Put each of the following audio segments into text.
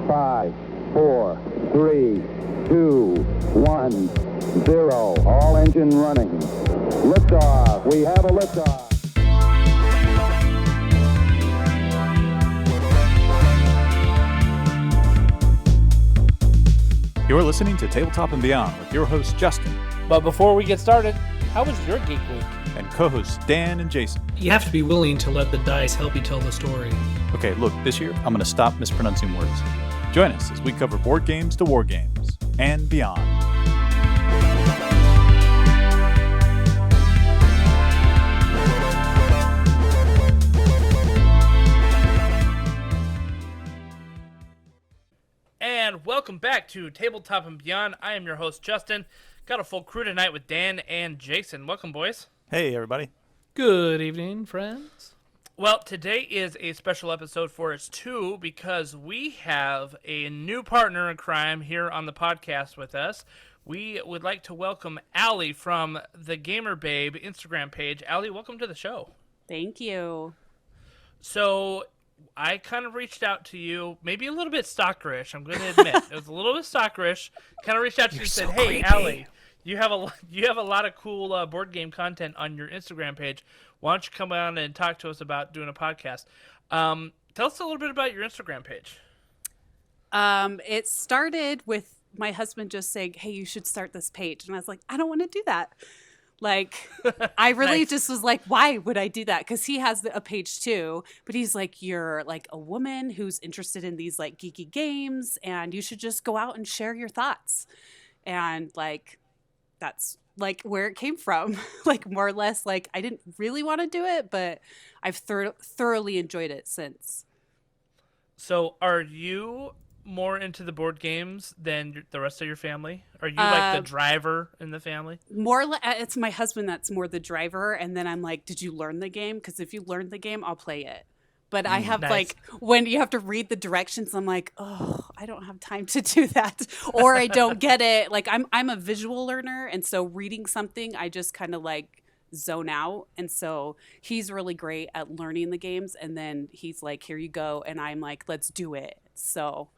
5, 4, 3, 2, 1, 0. All engine running. Liftoff. We have a liftoff. You're listening to Tabletop and Beyond with your host, Justin. But before we get started, how was your Geek Week? And co-hosts Dan and Jason. You have to be willing to let the dice help you tell the story. Okay, look, this year I'm going to stop mispronouncing words. Join us as we cover board games to war games and beyond. And welcome back to Tabletop and Beyond. I am your host, Justin. Got a full crew tonight with Dan and Jason. Welcome, boys. Hey, everybody. Good evening, friends. Well, today is a special episode for us, too, because we have a new partner in crime here on the podcast with us. We would like to welcome Allie from the Gamer Babe Instagram page. Allie, welcome to the show. Thank you. So I kind of reached out to you, maybe a little bit stalkerish, I'm going to admit. It was a little bit stalkerish. Kind of reached out to you and said, hey, Allie, you have a lot of cool board game content on your Instagram page. Why don't you come on and talk to us about doing a podcast? Tell us a little bit about your Instagram page. It started with my husband just saying, hey, you should start this page. And I was like, I don't want to do that. Like, I really Nice. just was like, why would I do that? Because he has a page too, but he's like, you're like a woman who's interested in these like geeky games, and you should just go out and share your thoughts. And like, that's like where it came from. Like, more or less, like, I didn't really want to do it, but I've thoroughly enjoyed it since. So are you more into the board games than the rest of your family? Are you like the driver in the family? It's my husband that's more the driver, and then I'm like, did you learn the game? Because if you learn the game, I'll play it. But I have Nice. like, when you have to read the directions, I'm like, oh, I don't have time to do that, or I don't get it. Like, I'm a visual learner, and so reading something, I just kind of like zone out. And so he's really great at learning the games, and then he's like, here you go, and I'm like, let's do it. So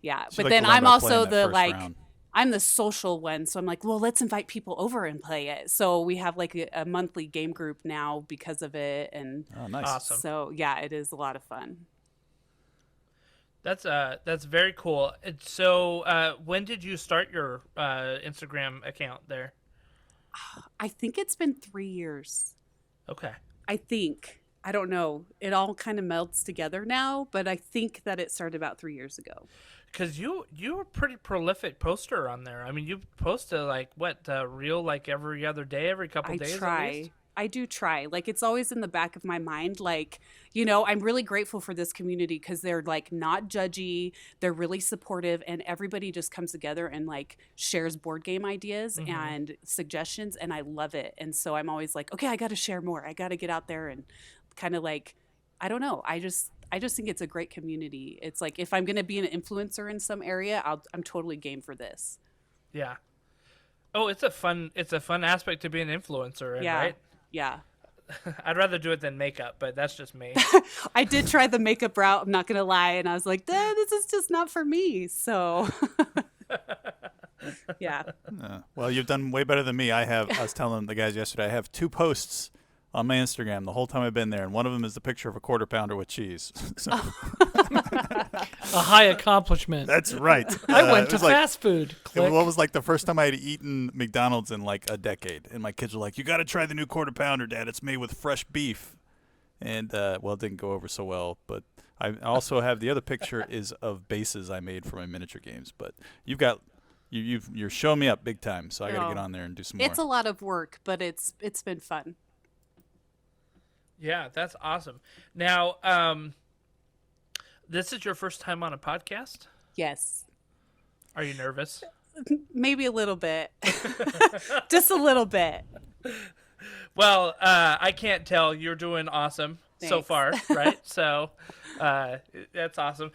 yeah, So but like then to learn I'm by also playing that the first like round. I'm the social one, so I'm like, well, let's invite people over and play it. So we have like a monthly game group now because of it, and Oh, nice. Awesome. so yeah, it is a lot of fun. That's very cool. So when did you start your Instagram account there? I think it's been 3 years. Okay. I think. I don't know. It all kind of melts together now, but I think that it started about 3 years ago. Because you're a pretty prolific poster on there. I mean, you post like reel like every other day, every couple I days. At try. least? I do try. Like, it's always in the back of my mind. Like, you know, I'm really grateful for this community because they're like not judgy. They're really supportive, and everybody just comes together and like shares board game ideas and suggestions, and I love it. And so I'm always like, okay, I got to share more. I got to get out there and kind of like, I don't know. I just think it's a great community. It's like, if I'm going to be an influencer in some area, I'm totally game for this. Yeah. Oh, it's a fun aspect to be an influencer, Yeah. right? Yeah. I'd rather do it than makeup, but that's just me. I did try the makeup route, I'm not going to lie. And I was like, this is just not for me. So, yeah. Well, you've done way better than me. I was telling the guys yesterday, I have 2 posts on my Instagram the whole time I've been there, and one of them is the picture of a quarter pounder with cheese. So, A high accomplishment. that's right. I went it to was like- fast food. Click. What was like the first time I had eaten McDonald's in like a decade, and my kids were like, "You got to try the new quarter pounder, Dad. It's made with fresh beef." And well, it didn't go over so well. But I also have the other picture is of bases I made for my miniature games. But you've got you're showing me up big time, so I got to get on there and do some more. It's a lot of work, but it's been fun. Yeah, that's awesome. Now, this is your first time on a podcast? Yes. Are you nervous? Maybe a little bit. Just a little bit. Well, I can't tell. You're doing awesome so Thanks. far, right? So that's awesome.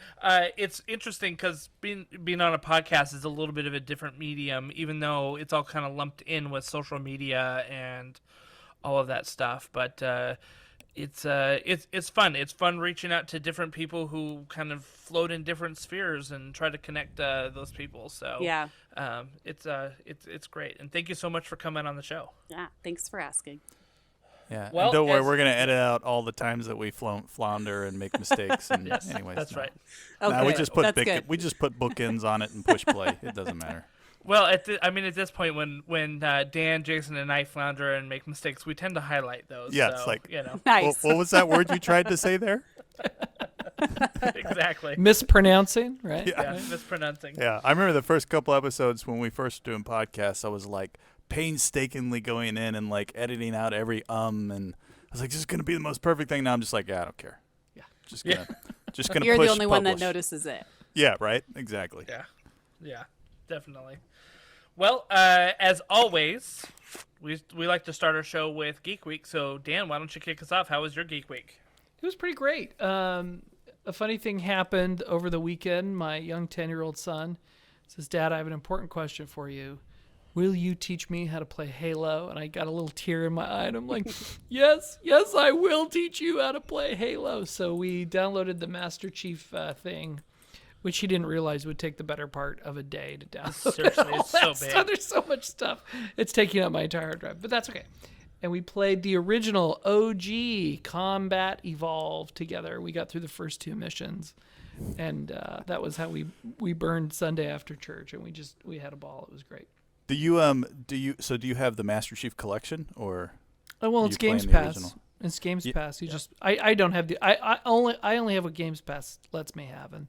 It's interesting because being on a podcast is a little bit of a different medium, even though it's all kind of lumped in with social media and all of that stuff. But it's fun. It's fun reaching out to different people who kind of float in different spheres and try to connect those people. So Yeah. It's great. And thank you so much for coming on the show. Yeah. Thanks for asking. Yeah. Well, and don't worry, as- we're gonna edit out all the times that we flounder and make mistakes. And Yes, anyways, that's no. right. Okay. Nah, we just put That's good. we just put bookends on it and push play. It doesn't matter. Well, at this point, when Dan, Jason, and I flounder and make mistakes, we tend to highlight those. Yeah, so, it's like- you know, Nice. What was that word you tried to say there? exactly. Mispronouncing, right? Yeah, mispronouncing. Yeah, I remember the first couple episodes when we first doing podcasts. I was like painstakingly going in and like editing out every and I was like, "This is gonna be the most perfect thing." Now I'm just like, "Yeah, I don't care. Yeah. just gonna You're push the only one that publish." notices it. Yeah, right. Exactly. Yeah, definitely. Well, as always, we like to start our show with Geek Week. So, Dan, why don't you kick us off? How was your Geek Week? It was pretty great. A funny thing happened over the weekend. My young 10-year-old son says, "Dad, I have an important question for you. Will you teach me how to play Halo?" And I got a little tear in my eye, and I'm like, yes, I will teach you how to play Halo. So we downloaded the Master Chief thing, which he didn't realize would take the better part of a day to download. Seriously, all it's so that big. stuff. There's so much stuff. It's taking up my entire hard drive, but that's okay. And we played the original OG Combat Evolve together. We got through the first 2 missions, and that was how we burned Sunday after church, and we had a ball. It was great. Do you have the Master Chief Collection or? Oh well, Are it's you playing Games the Pass. original? It's Games Yeah. Pass. I don't have I only have what Games Pass lets me have, and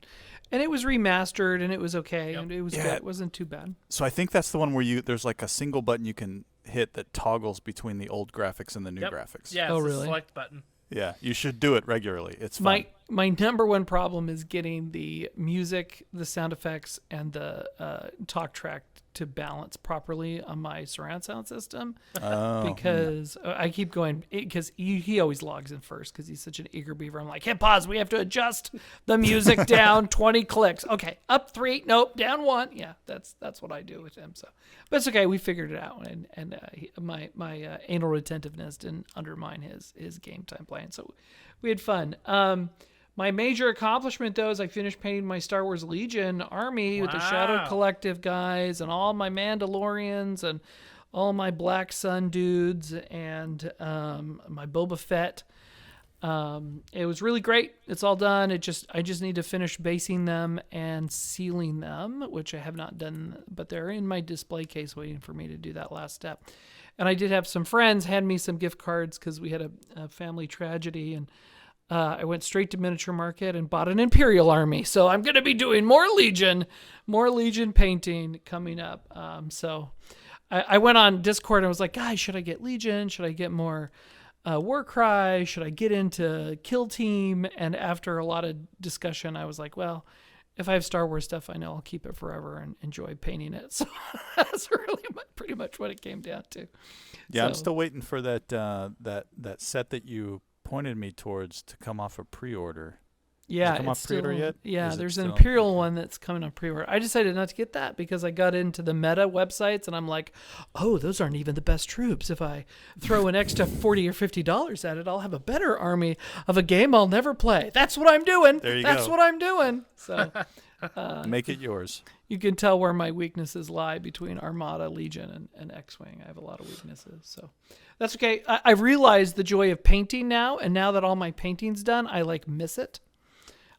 it was remastered and it was okay and it was Yeah. good. It wasn't too bad. So I think that's the one where there's like a single button you can hit that toggles between the old graphics and the new Yep. graphics. Yeah, Oh, it's the really? select button. Yeah, you should do it regularly. It's fun. My number one problem is getting the music, the sound effects, and the talk track to balance properly on my surround sound system, because I keep going, because he always logs in first because he's such an eager beaver. I'm like, hit pause, we have to adjust the music down 20 clicks. Okay, up 3, nope, down 1. Yeah, that's what I do with him. So, but it's okay, we figured it out, and my anal retentiveness didn't undermine his game time playing. So we had fun. My major accomplishment, though, is I finished painting my Star Wars Legion army with the Shadow Wow. Collective guys and all my Mandalorians and all my Black Sun dudes and my Boba Fett. It was really great. It's all done. I just need to finish basing them and sealing them, which I have not done, but they're in my display case waiting for me to do that last step. And I did have some friends hand me some gift cards because we had a family tragedy, and I went straight to Miniature Market and bought an Imperial army. So I'm going to be doing more Legion painting coming up. So I went on Discord and I was like, guys, should I get Legion? Should I get more Warcry? Should I get into Kill Team? And after a lot of discussion, I was like, well, if I have Star Wars stuff, I know I'll keep it forever and enjoy painting it. So that's really pretty much what it came down to. Yeah, I'm So- still waiting for that that set that you pointed me towards to come off a pre-order. Yeah, come off it's pre-order still, yet? Yeah, Is it there's an still- Imperial okay. one that's coming on pre-order. I decided not to get that because I got into the meta websites and I'm like, oh, those aren't even the best troops. If I throw an extra $40 or $50 at it, I'll have a better army of a game I'll never play. That's what I'm doing. There you That's go. what I'm doing. So Make it yours. you can tell where my weaknesses lie between Armada, Legion, and X-Wing. I have a lot of weaknesses. So that's okay. I realized the joy of painting now, and now that all my painting's done, I miss it.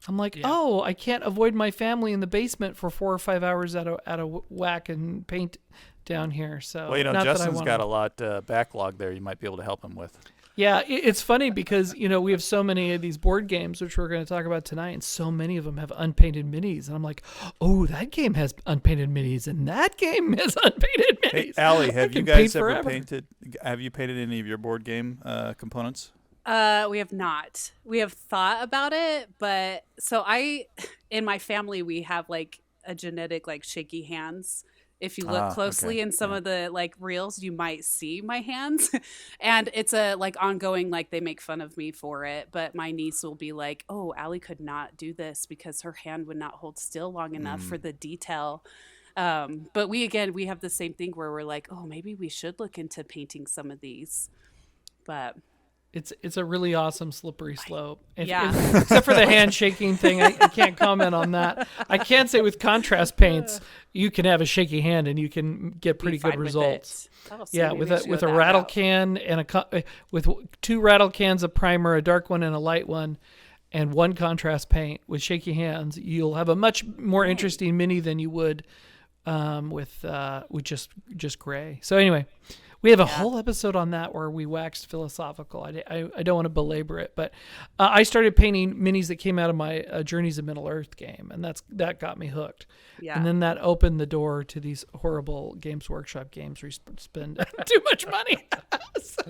I'm like, oh, I can't avoid my family in the basement for 4 or 5 hours at a whack and paint down here. So, Well, not that I Justin's wanna- got a lot backlog there. You might be able to help him with. Yeah, it's funny because we have so many of these board games, which we're going to talk about tonight, and so many of them have unpainted minis, and I'm like, oh, that game has unpainted minis, and that game has unpainted minis. Hey, Allie, I have you can guys paint ever forever. painted? Have you painted any of your board game components? We have not. We have thought about it, but so in my family, we have a genetic shaky hands. If you look closely okay. in some of the reels, you might see my hands, and it's a ongoing they make fun of me for it. But my niece will be like, "Oh, Allie could not do this because her hand would not hold still long enough for the detail." But we have the same thing where we're like, "Oh, maybe we should look into painting some of these," but. It's a really awesome slippery slope. Yeah. Except for the handshaking thing, I can't comment on that. I can say with contrast paints, you can have a shaky hand and you can get pretty good results. Yeah, with a rattle can and with 2 rattle cans of primer, a dark one and a light one, and 1 contrast paint with shaky hands, you'll have a much more interesting mini than you would with just gray. So anyway. We have a whole episode on that where we waxed philosophical. I don't want to belabor it, but I started painting minis that came out of my Journeys of Middle Earth game, and that got me hooked. Yeah. And then that opened the door to these horrible Games Workshop games where you spend too much money.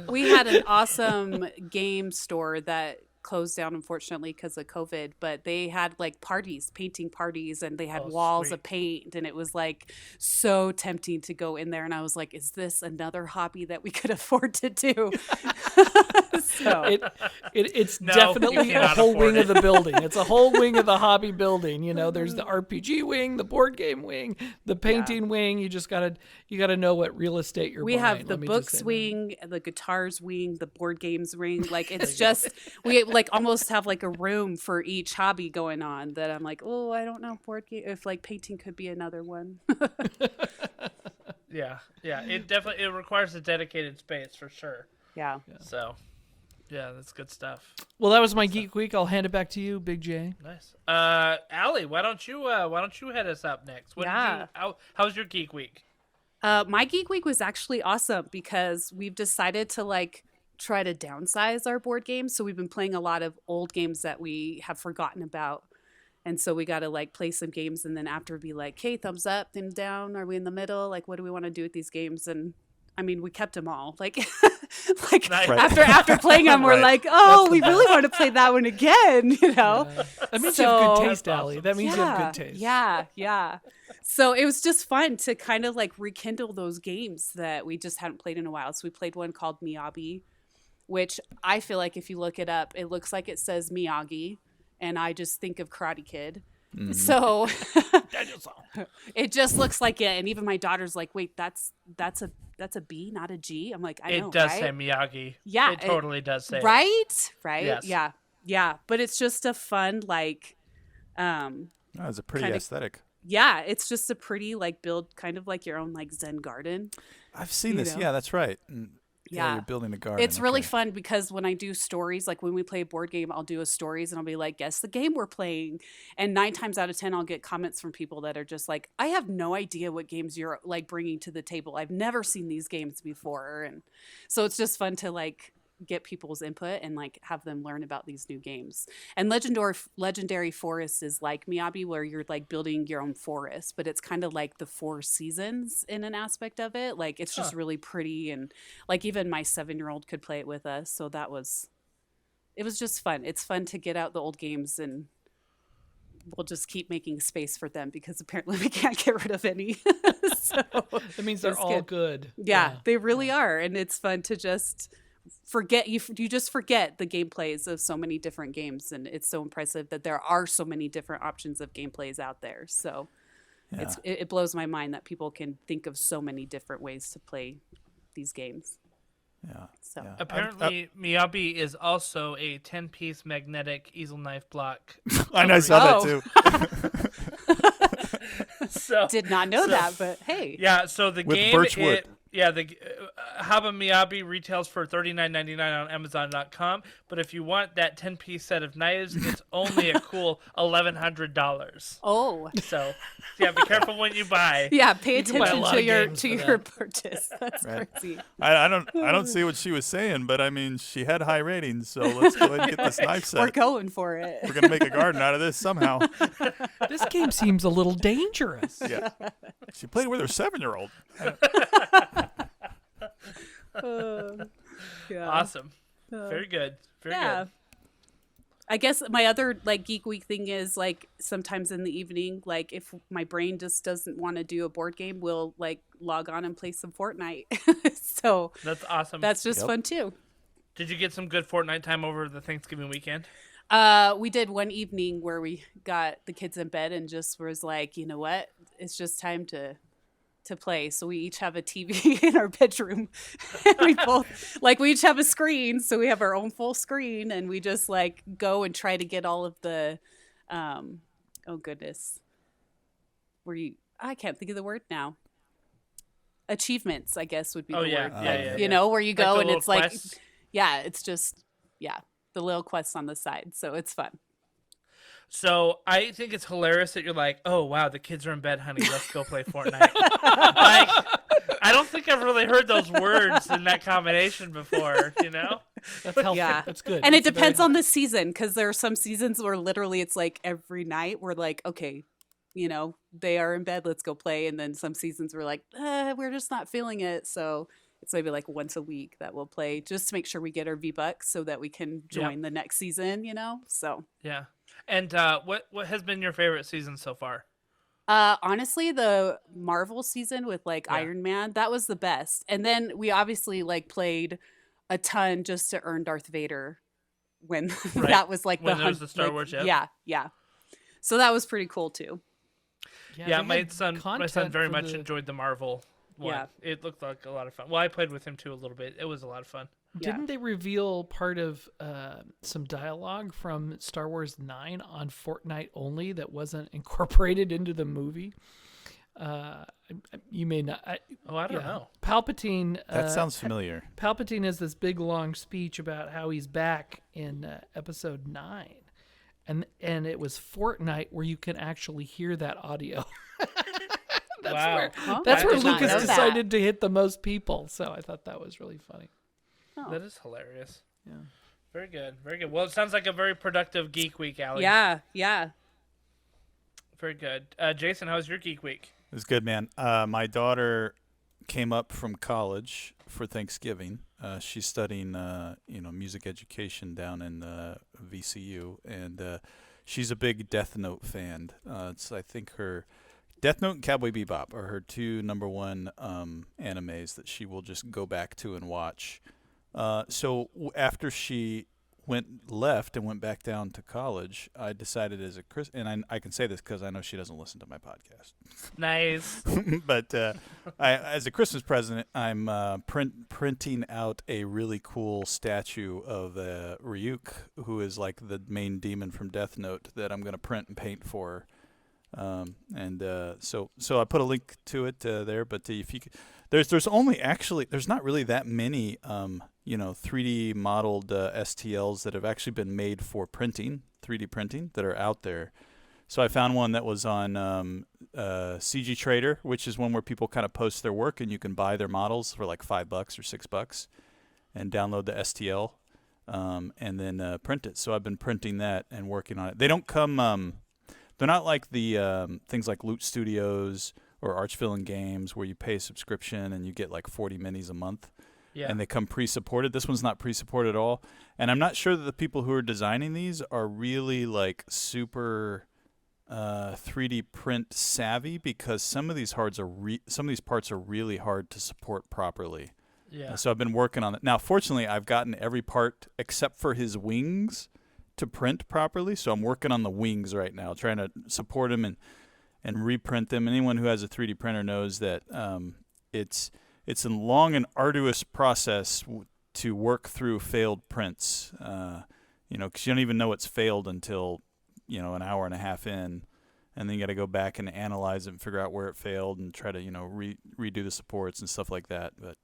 We had an awesome game store that closed down, unfortunately, because of COVID, but they had like painting parties, and they had walls of paint, and it was like so tempting to go in there. And I was like, is this another hobby that we could afford to do? So it's definitely a whole wing of the building. It's a whole wing of the hobby building. There's the RPG wing, the board game wing, the painting wing. You just gotta know what real estate you're buying. We have the books wing, the guitars wing, the board games wing. Like it's just we like almost have like a room for each hobby going on. That I'm like, oh, I don't know, if like painting could be another one. Yeah. It requires a dedicated space for sure. Yeah. So, yeah, that's good stuff. Well, that was my Geek Week. I'll hand it back to you, Big J. Nice. Allie, why don't you head us up next? How's your Geek Week? My Geek Week was actually awesome because we've decided to like try to downsize our board games. So we've been playing a lot of old games that we have forgotten about. And so we got to like play some games and then after be like, okay, thumbs up, thumbs down. Are we in the middle? Like, what do we want to do with these games? And I mean, we kept them all. Like, after playing them, we're like, oh, we really want to play that one again. That means you have good taste, Allie. That means you have good taste. Yeah. So it was just fun to kind of like rekindle those games that we just hadn't played in a while. So we played one called Miyabi, which I feel like if you look it up, it looks like it says Miyagi, and I just think of Karate Kid. Mm-hmm. So it just looks like it. And even my daughter's like, wait, that's a B, not a G. I'm like, I know, it does right? say Miyagi. Yeah, it totally does say right, it. Right. Yes. Yeah. But it's just a fun like. It's a pretty aesthetic. Yeah, it's just a pretty like build, kind of like your own like Zen garden. I've seen this. Yeah, that's right. Yeah, you're building a garden. It's really fun because when I do stories, like when we play a board game, I'll do a stories and I'll be like, guess the game we're playing. And 9 times out of 10, I'll get comments from people that are just like, I have no idea what games you're like bringing to the table. I've never seen these games before. And so it's just fun to like get people's input and like have them learn about these new games. And Legendary Forest is like Miyabi, where you're like building your own forest, but it's kind of like the 4 seasons in an aspect of it. Like it's just really pretty, and like even my 7-year-old could play it with us. So it was just fun. It's fun to get out the old games, and we'll just keep making space for them because apparently we can't get rid of any. So that means they're all good. Yeah, they really are, and it's fun to just forget you just forget the gameplays of so many different games, and it's so impressive that there are so many different options of gameplays out there. So it blows my mind that people can think of so many different ways to play these games. So apparently Miyabi is also a 10-piece magnetic easel knife block. I saw that too. So did not know that, but hey. Yeah, so the with game birchwood. The Haba Miyabi retails for $39.99 on Amazon.com, but if you want that 10-piece set of knives, it's only a cool $1,100. Oh, so yeah, be careful when you buy. Yeah, pay attention to your purchase. That's crazy. I don't see what she was saying, but I mean, she had high ratings, so let's go ahead and get this knife set. We're going for it. We're gonna make a garden out of this somehow. This game seems a little dangerous. Yeah, she played with her 7-year-old. Awesome. Very good. Very good. I guess my other like Geek Week thing is like sometimes in the evening, like if my brain just doesn't want to do a board game, we'll like log on and play some Fortnite. So that's awesome. That's just fun too. Did you get some good Fortnite time over the Thanksgiving weekend? We did one evening where we got the kids in bed and just was like, you know what? It's just time to to play. So we each have a TV in our bedroom. And we each have a screen. So we have our own full screen and we just like go and try to get all of the, oh goodness. I can't think of the word now. Achievements, I guess would be the word. You know, where you go and it's like, quests. it's just, the little quests on the side. So it's fun. So I think it's hilarious that you're like, oh wow, the kids are in bed, honey. Let's go play Fortnite. Like, I don't think I've really heard those words in that combination before. You know, That's healthy. Yeah. That's good. And it That's depends very- on the season because there are some seasons where literally it's like every night we're like, okay, you know, they are in bed, let's go play. And then some seasons we're like, we're just not feeling it. So it's maybe like once a week that we'll play just to make sure we get our V-Bucks so that we can join the next season, you know? So yeah. And what has been your favorite season so far? honestly, the Marvel season with like Yeah. Iron Man, that was the best. And then we obviously like played a ton just to earn Darth Vader when Right. that was like When the there was the Star Wars, yeah. So that was pretty cool too. Yeah, they my had son content very for much the- enjoyed the Marvel one. Yeah. It looked like a lot of fun. Well, I played with him too a little bit. It was a lot of fun. Yeah. Didn't they reveal part of some dialogue from Star Wars 9 on Fortnite only that wasn't incorporated into the movie? You may not. I don't know. Palpatine. That sounds familiar. Palpatine has this big long speech about how he's back in Episode 9, and it was Fortnite where you can actually hear that audio. Wow. That's I where did not Lucas know that. decided to hit the most people. So I thought that was really funny. Oh. That is hilarious. Yeah. Very good. Very good. Well, it sounds like a very productive Geek Week, Allie. Yeah. Very good. Jason, how was your Geek Week? It was good, man. My daughter came up from college for Thanksgiving. She's studying, music education down in VCU, and she's a big Death Note fan. It's I think her Death Note and Cowboy Bebop are her two number one animes that she will just go back to and watch. So after she left and went back down to college, I decided and I can say this because I know she doesn't listen to my podcast. Nice. But as a Christmas present, I'm printing out a really cool statue of Ryuk, who is like the main demon from Death Note, that I'm going to print and paint for her. So I put a link to it there. But if you there's only there's not really that many 3D modeled STLs that have actually been made for 3D printing that are out there. So I found one that was on CG Trader, which is one where people kind of post their work and you can buy their models for like $5 or $6 and download the STL and then print it. So I've been printing that and working on it. They don't come, they're not like the things like Loot Studios or Archvillain Games where you pay a subscription and you get like 40 minis a month. Yeah. And they come pre-supported. This one's not pre-supported at all. And I'm not sure that the people who are designing these are really like super 3D print savvy, because some of these parts are really hard to support properly. Yeah. So I've been working on it. Now, fortunately, I've gotten every part except for his wings to print properly. So I'm working on the wings right now, trying to support them and reprint them. Anyone who has a 3D printer knows that it's a long and arduous process to work through failed prints, because you don't even know it's failed until, an hour and a half in, and then you got to go back and analyze it and figure out where it failed and try to, redo the supports and stuff like that. But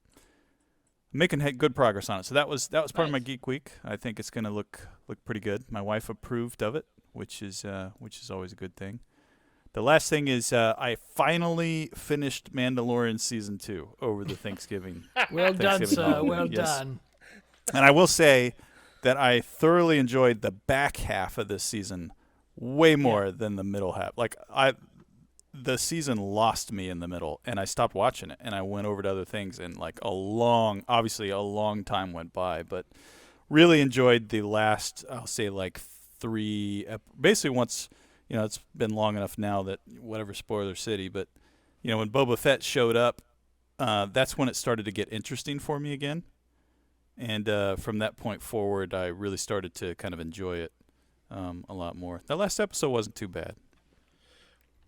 I'm making good progress on it. So that was part of my Nice. Geek Week. I think it's going to look pretty good. My wife approved of it, which is always a good thing. The last thing is I finally finished Mandalorian Season 2 over the Thanksgiving. Well done, Thanksgiving sir. holiday. Well Yes. done. And I will say that I thoroughly enjoyed the back half of this season way more than the middle half. Like the season lost me in the middle, and I stopped watching it, and I went over to other things, and like a long time went by, but really enjoyed the last, I'll say like basically once. It's been long enough now that whatever spoiler city, but, when Boba Fett showed up, that's when it started to get interesting for me again. And from that point forward, I really started to kind of enjoy it a lot more. That last episode wasn't too bad.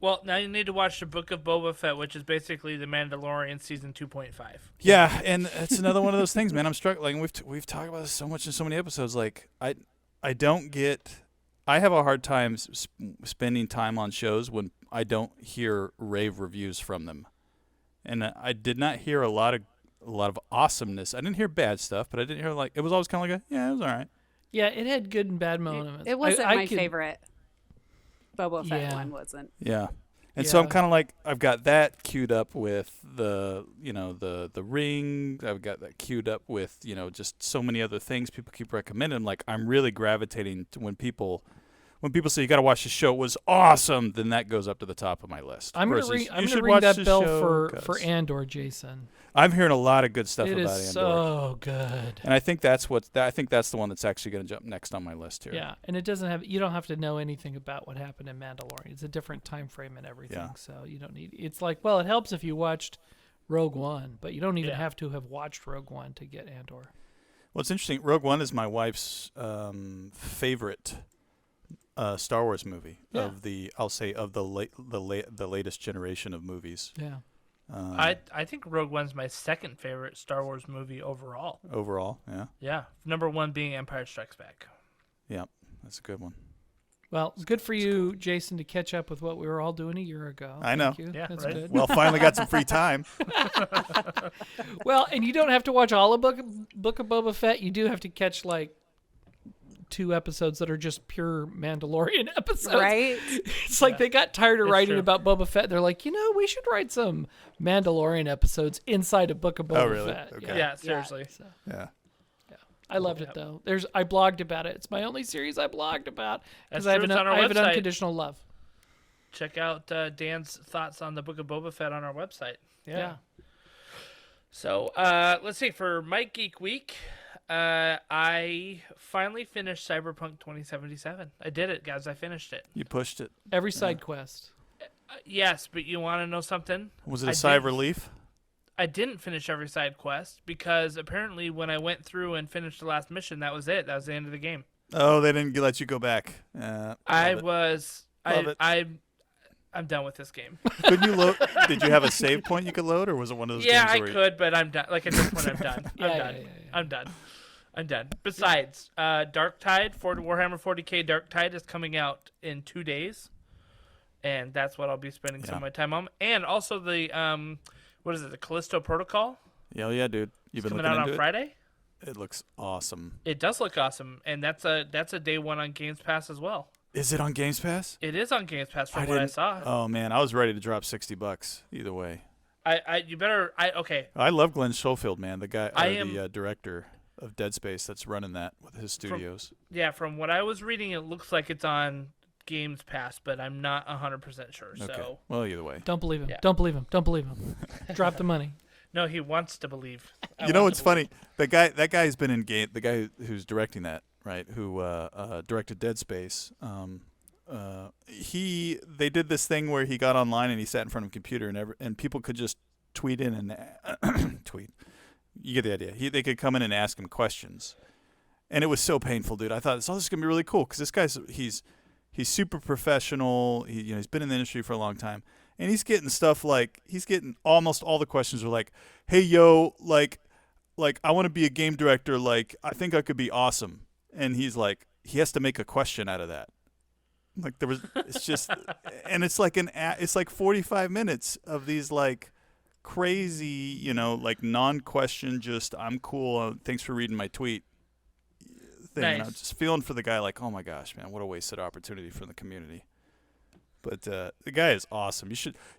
Well, now you need to watch the Book of Boba Fett, which is basically The Mandalorian season 2.5. Yeah, and it's another one of those things, man. I'm struggling. We've talked about this so much in so many episodes. Like I don't get. I have a hard time spending time on shows when I don't hear rave reviews from them, and I did not hear a lot of awesomeness. I didn't hear bad stuff, but I didn't hear like it was always kind of like it was all right. Yeah, it had good and bad moments. It wasn't I my could- favorite. Boba Fett Yeah. one wasn't. Yeah. And so I'm Yeah. kind of like I've got that queued up with the the ring. I've got that queued up with just so many other things people keep recommending. Like I'm really gravitating to when people say you got to watch the show, it was awesome, then that goes up to the top of my list. I'm gonna Versus, ring. you I'm should gonna ring watch that this bell show for 'cause Andor, Jason. I'm hearing a lot of good stuff It about is Andor, so good. and I think that's the one that's actually going to jump next on my list here. Yeah, and it doesn't have. You don't have to know anything about what happened in Mandalorian. It's a different time frame and everything, Yeah. so you don't need. It's like, well, it helps if you watched Rogue One, but you don't even Yeah. have to have watched Rogue One to get Andor. Well, it's interesting. Rogue One is my wife's favorite Star Wars movie Yeah. of the latest generation of movies. Yeah. I think Rogue One's my second favorite Star Wars movie overall. Overall, yeah, Yeah, number one being Empire Strikes Back. yeah, that's a good one. Well, it's good for you, Jason, to catch up with what we were all doing a year ago. I know. Thank you. Yeah, That's right? good. Well, finally got some free time. Well, and you don't have to watch all of Book of Boba Fett. You do have to catch like 2 episodes that are just pure Mandalorian episodes. Right? It's like they got tired of It's writing true. about Boba Fett. They're like, we should write some Mandalorian episodes inside a Book of Boba really? Fett. Okay. Yeah, seriously. So, Yeah, I loved it though. I blogged about it. It's my only series I blogged about because That's I have true. an It's on our I have an website. unconditional love. Check out Dan's thoughts on the Book of Boba Fett on our website. Yeah. So let's see. For my Geek Week, I finally finished Cyberpunk 2077. I did it, guys. I finished it. you pushed it. Every side quest. Yes, but you want to know something? Was it a I sigh of did- relief? I didn't finish every side quest because apparently when I went through and finished the last mission, that was it. That was the end of the game. Oh, they didn't let you go back. I'm done with this game. Couldn't you load? Did you have a save point you could load, or was it one of those Yeah, I games where could, but I'm done. Like at this point, I'm done. Yeah. I'm done. I'm done. Besides, Dark Tide, Warhammer 40k Dark Tide is coming out in 2 days, and that's what I'll be spending some of my time on. And also the what is it? The Callisto Protocol. Yeah, dude. You've been Coming looking out into on it. Friday. It looks awesome. It does look awesome, and that's a day one on Games Pass as well. Is it on Games Pass? It is on Games Pass from what I didn't- saw. Oh man, I was ready to drop $60 either way. Okay. I love Glenn Schofield, man. The guy, I the director of Dead Space, that's running that with his studios. Yeah, from what I was reading, it looks like it's on Games Pass, but I'm not 100% sure. Okay. So Well, either way. Don't believe him. Yeah. Don't believe him. Don't believe him. Drop the money. no, he wants to believe. I You know want what's to funny? That guy's been in game. The guy who's directing that, right? Who directed Dead Space. They did this thing where he got online and he sat in front of a computer and people could just tweet in and tweet. You get the idea. They could come in and ask him questions, and it was so painful, dude. I thought this is gonna be really cool because this guy's he's super professional. He's been in the industry for a long time, and he's getting stuff like almost all the questions are like, "Hey, yo, like I want to be a game director. Like I think I could be awesome," and he has to make a question out of that. Like it's just, and it's like it's like 45 minutes of these like crazy, like non-question, just I'm cool. Thanks for reading my tweet thing. And I'm Nice. just feeling for the guy, like, oh my gosh, man, what a wasted opportunity for the community. But the guy is awesome. You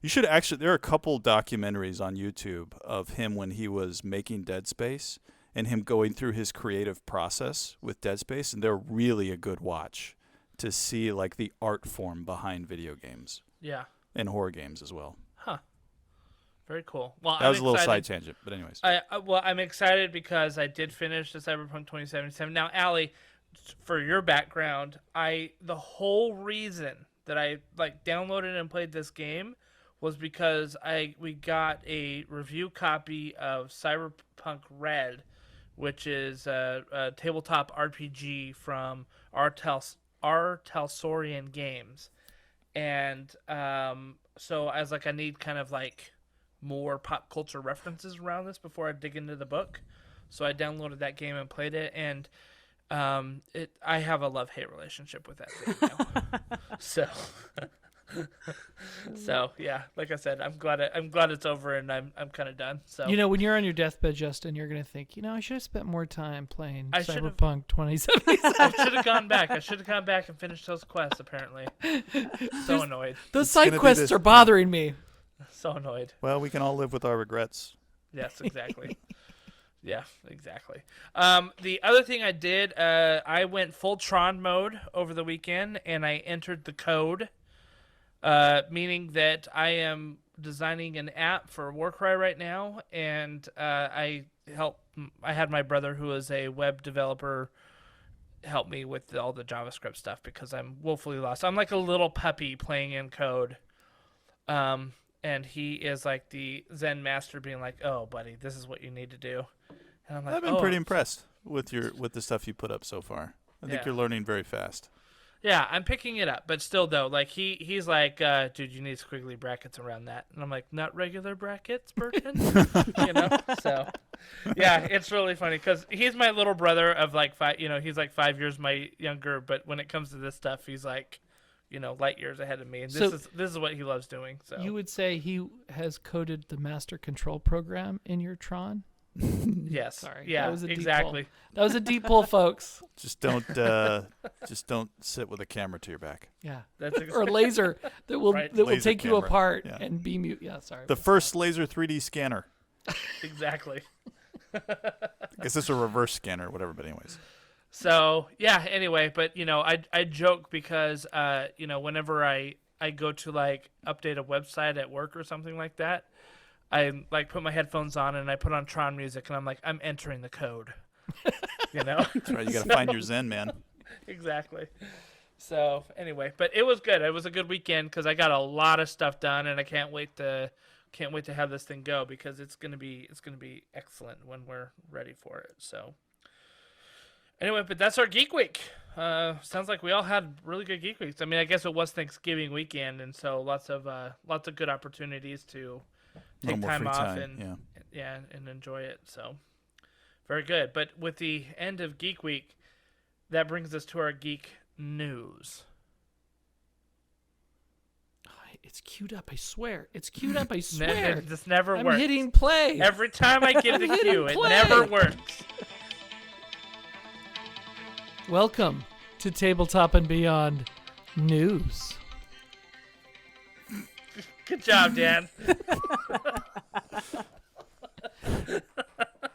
should actually. There are a couple documentaries on YouTube of him when he was making Dead Space and him going through his creative process with Dead Space, and they're really a good watch to see like the art form behind video games Yeah. and horror games as well. Huh. Very cool. Well, That was I'm a little excited. side tangent, but anyways. I'm excited because I did finish the Cyberpunk 2077. Now, Allie, for your background, the whole reason that I downloaded and played this game was because we got a review copy of Cyberpunk Red, which is a tabletop RPG from Artelsorian Games. And so I was like, I need kind of like more pop culture references around this before I dig into the book. So I downloaded that game and played it, and I have a love-hate relationship with that game now. So yeah, like I said, I'm glad it's over, and I'm kind of done. So When you're on your deathbed, Justin, you're gonna think, I should have spent more time playing I should've- Cyberpunk 2077. I should have gone back. I should have gone back and finished those quests. Apparently, so annoyed. Those gonna side be quests this- are bothering me. So annoyed. Well, we can all live with our regrets. Yes, exactly. Yeah, exactly. The other thing I did, I went full Tron mode over the weekend, and I entered the code, meaning that I am designing an app for Warcry right now, and I had my brother, who is a web developer, help me with all the JavaScript stuff because I'm woefully lost. I'm like a little puppy playing in code. And he is like the Zen master, being like, "Oh, buddy, this is what you need to do." And I'm like, I've been pretty impressed with the stuff you put up so far. I think Yeah. you're learning very fast. Yeah, I'm picking it up, but still, though, like he's like, "Dude, you need squiggly brackets around that," and I'm like, "Not regular brackets, Burton," So, yeah, it's really funny because he's my little brother of like 5. He's like 5 years my younger, but when it comes to this stuff, he's like, light years ahead of me, and this is what he loves doing. So You would say he has coded the master control program in your Tron? yes, Sorry, yeah, that was a deep exactly. pull. That was a deep pull, folks. Just don't sit with a camera to your back. Yeah. That's Or a laser that will Right. that will Laser take you camera. apart Yeah. and beam you. Yeah, sorry. The first laser 3D scanner. exactly. I guess it's a reverse scanner or whatever, but anyways. So yeah. Anyway, but I joke because whenever I go to like update a website at work or something like that, I like put my headphones on and I put on Tron music and I'm like, I'm entering the code. That's right. You got to find your Zen, man. Exactly. So anyway, but it was good. It was a good weekend because I got a lot of stuff done, and I can't wait to have this thing go because it's gonna be excellent when we're ready for it. So anyway, but that's our Geek Week. Sounds like we all had really good Geek Weeks. I mean, I guess it was Thanksgiving weekend, and so lots of good opportunities to take more time free off time, and enjoy it. So very good. But with the end of Geek Week, that brings us to our geek news. It's queued up, I swear. It's queued up, I swear. This never I'm works. hitting play. Every time I give the hitting cue, it play. never works. Welcome to Tabletop and Beyond News. Good job, Dan.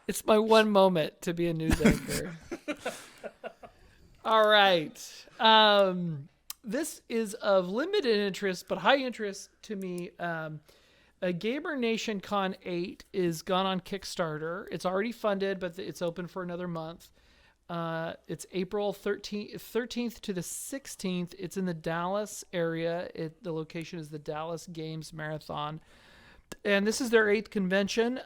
It's my one moment to be a news anchor. All right. This is of limited interest, but high interest to me. A Gamer Nation Con 8 is gone on Kickstarter. It's already funded, but it's open for another month. It's April 13th to the 16th. It's in the Dallas area. The location is the Dallas Games Marathon. And this is their 8th convention.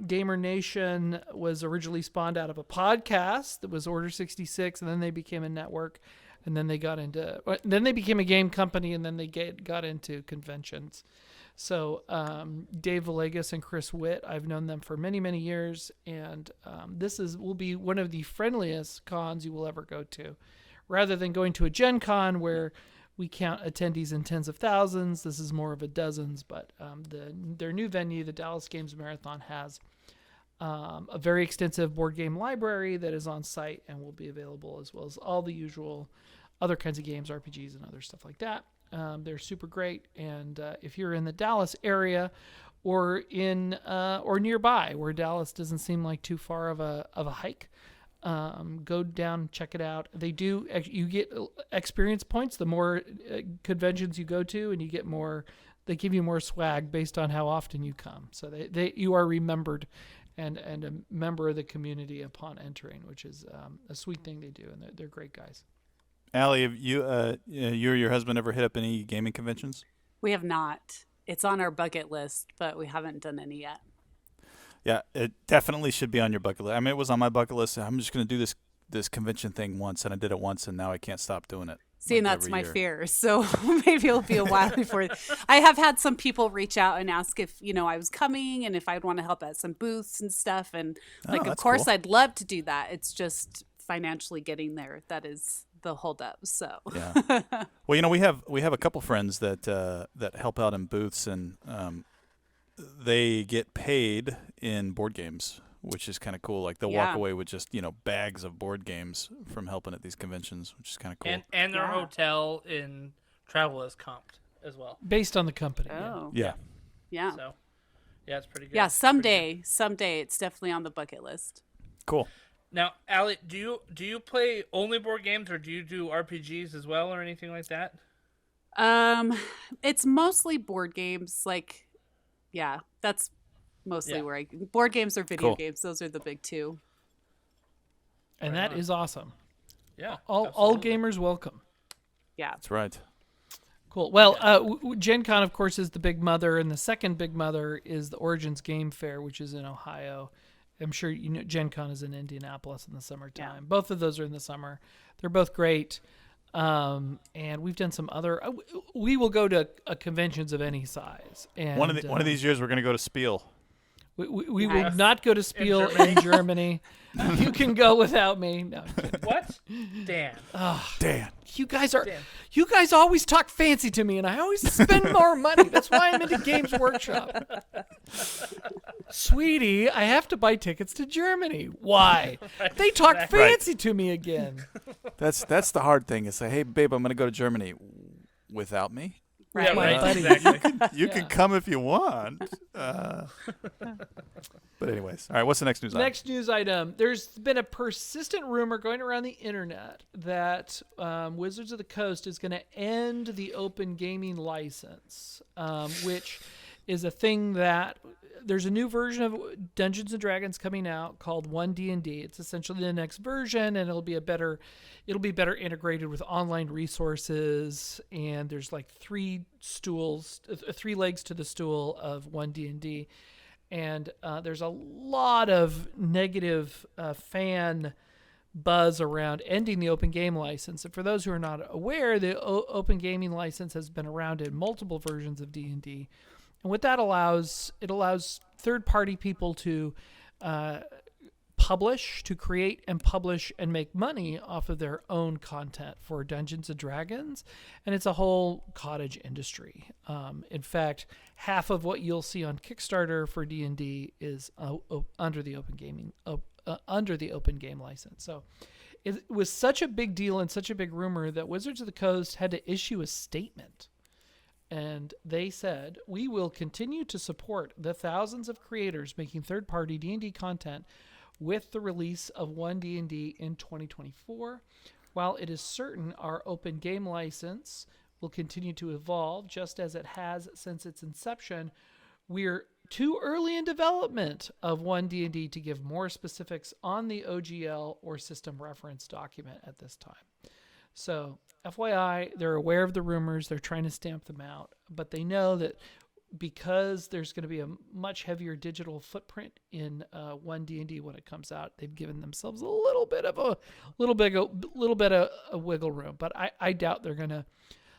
Gamer Nation was originally spawned out of a podcast that was Order 66, and then they became a network, and then they became a game company, and then they got into conventions. So Dave Villegas and Chris Witt, I've known them for many, many years, and this will be one of the friendliest cons you will ever go to. Rather than going to a Gen Con where we count attendees in tens of thousands, this is more of a dozens, but their new venue, the Dallas Games Marathon, has a very extensive board game library that is on site and will be available, as well as all the usual other kinds of games, RPGs and other stuff like that. They're super great, and if you're in the Dallas area or or nearby, where Dallas doesn't seem like too far of a hike, go down and check it out. You get experience points the more conventions you go to, and you get more. They give you more swag based on how often you come. So you are remembered and a member of the community upon entering, which is a sweet thing they do, and they're great guys. Allie, have you or your husband ever hit up any gaming conventions? We have not. It's on our bucket list, but we haven't done any yet. Yeah, it definitely should be on your bucket list. I mean, it was on my bucket list. I'm just going to do this convention thing once, and I did it once, and now I can't stop doing it. See, and like, that's every my year. fear. So maybe it'll be a while before. I have had some people reach out and ask if, I was coming and if I'd want to help at some booths and stuff. And like, of that's course, cool. I'd love to do that. It's just financially getting there. That is the holdup. So Yeah. Well, we have a couple friends that help out in booths, and they get paid in board games, which is kind of cool. Like they'll walk Yeah. away with just bags of board games from helping at these conventions, which is kind of cool. And their Yeah. hotel in travel is comped as well. Based on the company. Yeah. oh yeah. yeah. So yeah, it's pretty good. Yeah, It's pretty someday it's definitely on the bucket list. Cool. good. Now, Allie, do you play only board games, or do you do RPGs as well, or anything like that? It's mostly board games. Like, yeah, that's mostly Yeah. where board games or video Cool. games. Those are the big two. And Right that on. is awesome. Yeah. All absolutely. gamers welcome. Yeah. That's right. Cool. Well, Gen Con, of course, is the big mother, and the second big mother is the Origins Game Fair, which is in Ohio. I'm sure you know Gen Con is in Indianapolis in the summertime. Yeah. Both of those are in the summer. They're both great. And we've done some other. We will go to conventions of any size. And One of these years, we're going to go to Spiel. we will Nice. not go to Spiel in Germany. You can go without me. No, I'm kidding. What? Dan. Dan. You guys Damn. you guys always talk fancy to me, and I always spend more money. That's why I'm into Games Workshop. Sweetie, I have to buy tickets to Germany. Why? They talk exactly. fancy to me again. That's the hard thing. Is say, hey, babe, I'm going to go to Germany without me. Yeah, Right. right. buddy. Exactly. You can come if you want. But anyways, all right. What's the next news item? Next news item. There's been a persistent rumor going around the internet that Wizards of the Coast is going to end the open gaming license, which is a thing that there's a new version of Dungeons and Dragons coming out called 1D&D. It's essentially the next version, and it'll be better integrated with online resources. And there's like three legs to the stool of 1D&D. And there's a lot of negative fan buzz around ending the open game license. And for those who are not aware, the open gaming license has been around in multiple versions of D&D. And what that allows, it allows third-party people to create and publish and make money off of their own content for Dungeons and Dragons. And it's a whole cottage industry. In fact, half of what you'll see on Kickstarter for D&D is under the open game license. So it was such a big deal and such a big rumor that Wizards of the Coast had to issue a statement. And they said, we will continue to support the thousands of creators making third-party D&D content with the release of 1D&D in 2024. While it is certain our open game license will continue to evolve just as it has since its inception, we're too early in development of 1D&D to give more specifics on the OGL or system reference document at this time. So, FYI, they're aware of the rumors. They're trying to stamp them out. But they know that because there's going to be a much heavier digital footprint in 1D&D when it comes out, they've given themselves a little bit of a wiggle room. But I doubt they're going to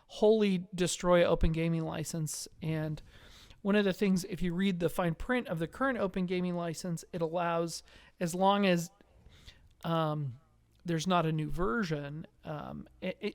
wholly destroy open gaming license. And one of the things, if you read the fine print of the current open gaming license, it allows, as long as there's not a new version,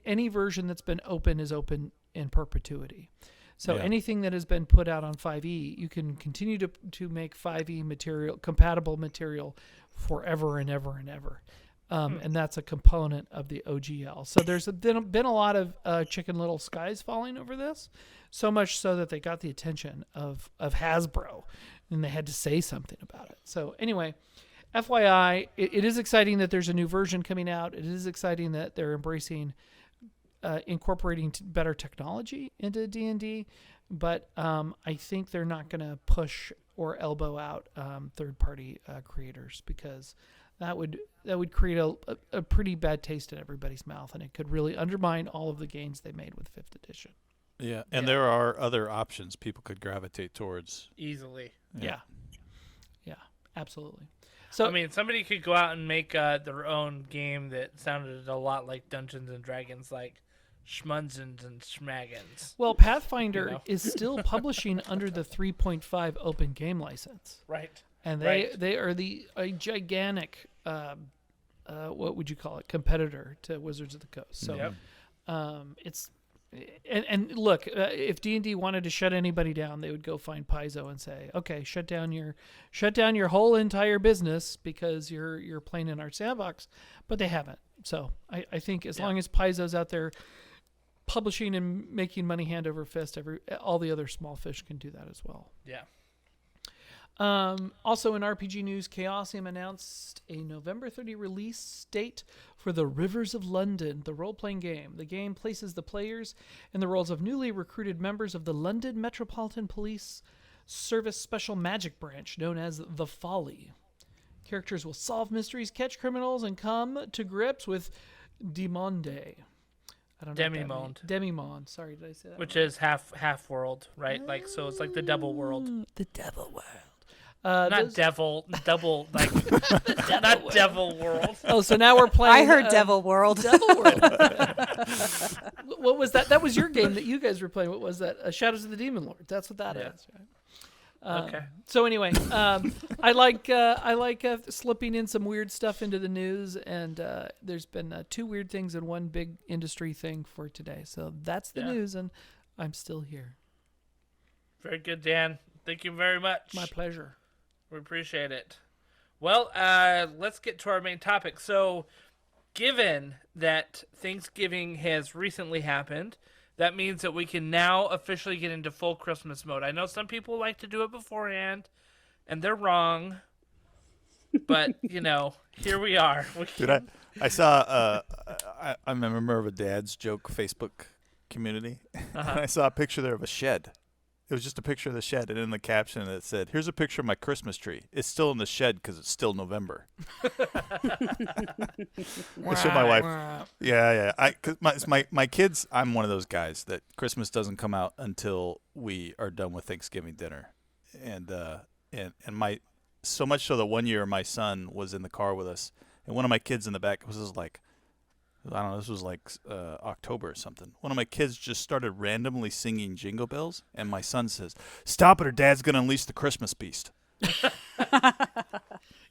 any version that's been open is open in perpetuity. So anything that has been put out on 5e, you can continue to make 5e material, compatible material forever and ever and ever. And that's a component of the OGL. So there's been a lot of chicken little skies falling over this, so much so that they got the attention of Hasbro, and they had to say something about it. So anyway, FYI, it is exciting that there's a new version coming out. It is exciting that they're embracing incorporating better technology into D&D, but I think they're not going to push or elbow out third-party creators, because that would create a pretty bad taste in everybody's mouth, and it could really undermine all of the gains they made with 5th edition. Yeah, and there are other options people could gravitate towards. Easily. Yeah, absolutely. So I mean, somebody could go out and make their own game that sounded a lot like Dungeons and Dragons, like schmunzins and schmaggins. Well, Pathfinder You know. is still publishing under the 3.5 open game license, Right. and Right. they are a gigantic what would you call it, competitor to Wizards of the Coast. So Yep. it's and look, if D&D wanted to shut anybody down, they would go find Paizo and say, okay, shut down your whole entire business because you're playing in our sandbox, but they haven't. So I think as long as Paizo's out there publishing and making money hand over fist, all the other small fish can do that as well. Yeah. Also in RPG news, Chaosium announced a November 30 release date for the Rivers of London, the role-playing game. The game places the players in the roles of newly recruited members of the London Metropolitan Police Service Special Magic Branch, known as the Folly. Characters will solve mysteries, catch criminals, and come to grips with Demonde. I don't know. Demimonde. Demimonde. Sorry, did I say that? Which is half world, right? Like, so it's like the devil world. The Devil World. Not devil, double, like, not devil world. Oh, so now we're playing. I heard Devil World. Devil World. What was that? That was your game that you guys were playing. What was that? Shadows of the Demon Lord. That's what that is. Right? Okay. So anyway, I like slipping in some weird stuff into the news, and there's been two weird things and one big industry thing for today. So that's the news, and I'm still here. Very good, Dan. Thank you very much. My pleasure. We appreciate it. Well, let's get to our main topic. So, given that Thanksgiving has recently happened, that means that we can now officially get into full Christmas mode. I know some people like to do it beforehand, and they're wrong. But, here we are. Dude, I saw, I'm a member of a dad's joke Facebook community, and I saw a picture there of a shed. It was just a picture of the shed, and in the caption it said, "Here's a picture of my Christmas tree. It's still in the shed because it's still November." I showed my wife. Yeah. Cause my kids, I'm one of those guys that Christmas doesn't come out until we are done with Thanksgiving dinner, and my so much so that one year my son was in the car with us, and one of my kids in the back was like, I don't know, this was like October or something. One of my kids just started randomly singing Jingle Bells, and my son says, "Stop it or Dad's going to unleash the Christmas beast."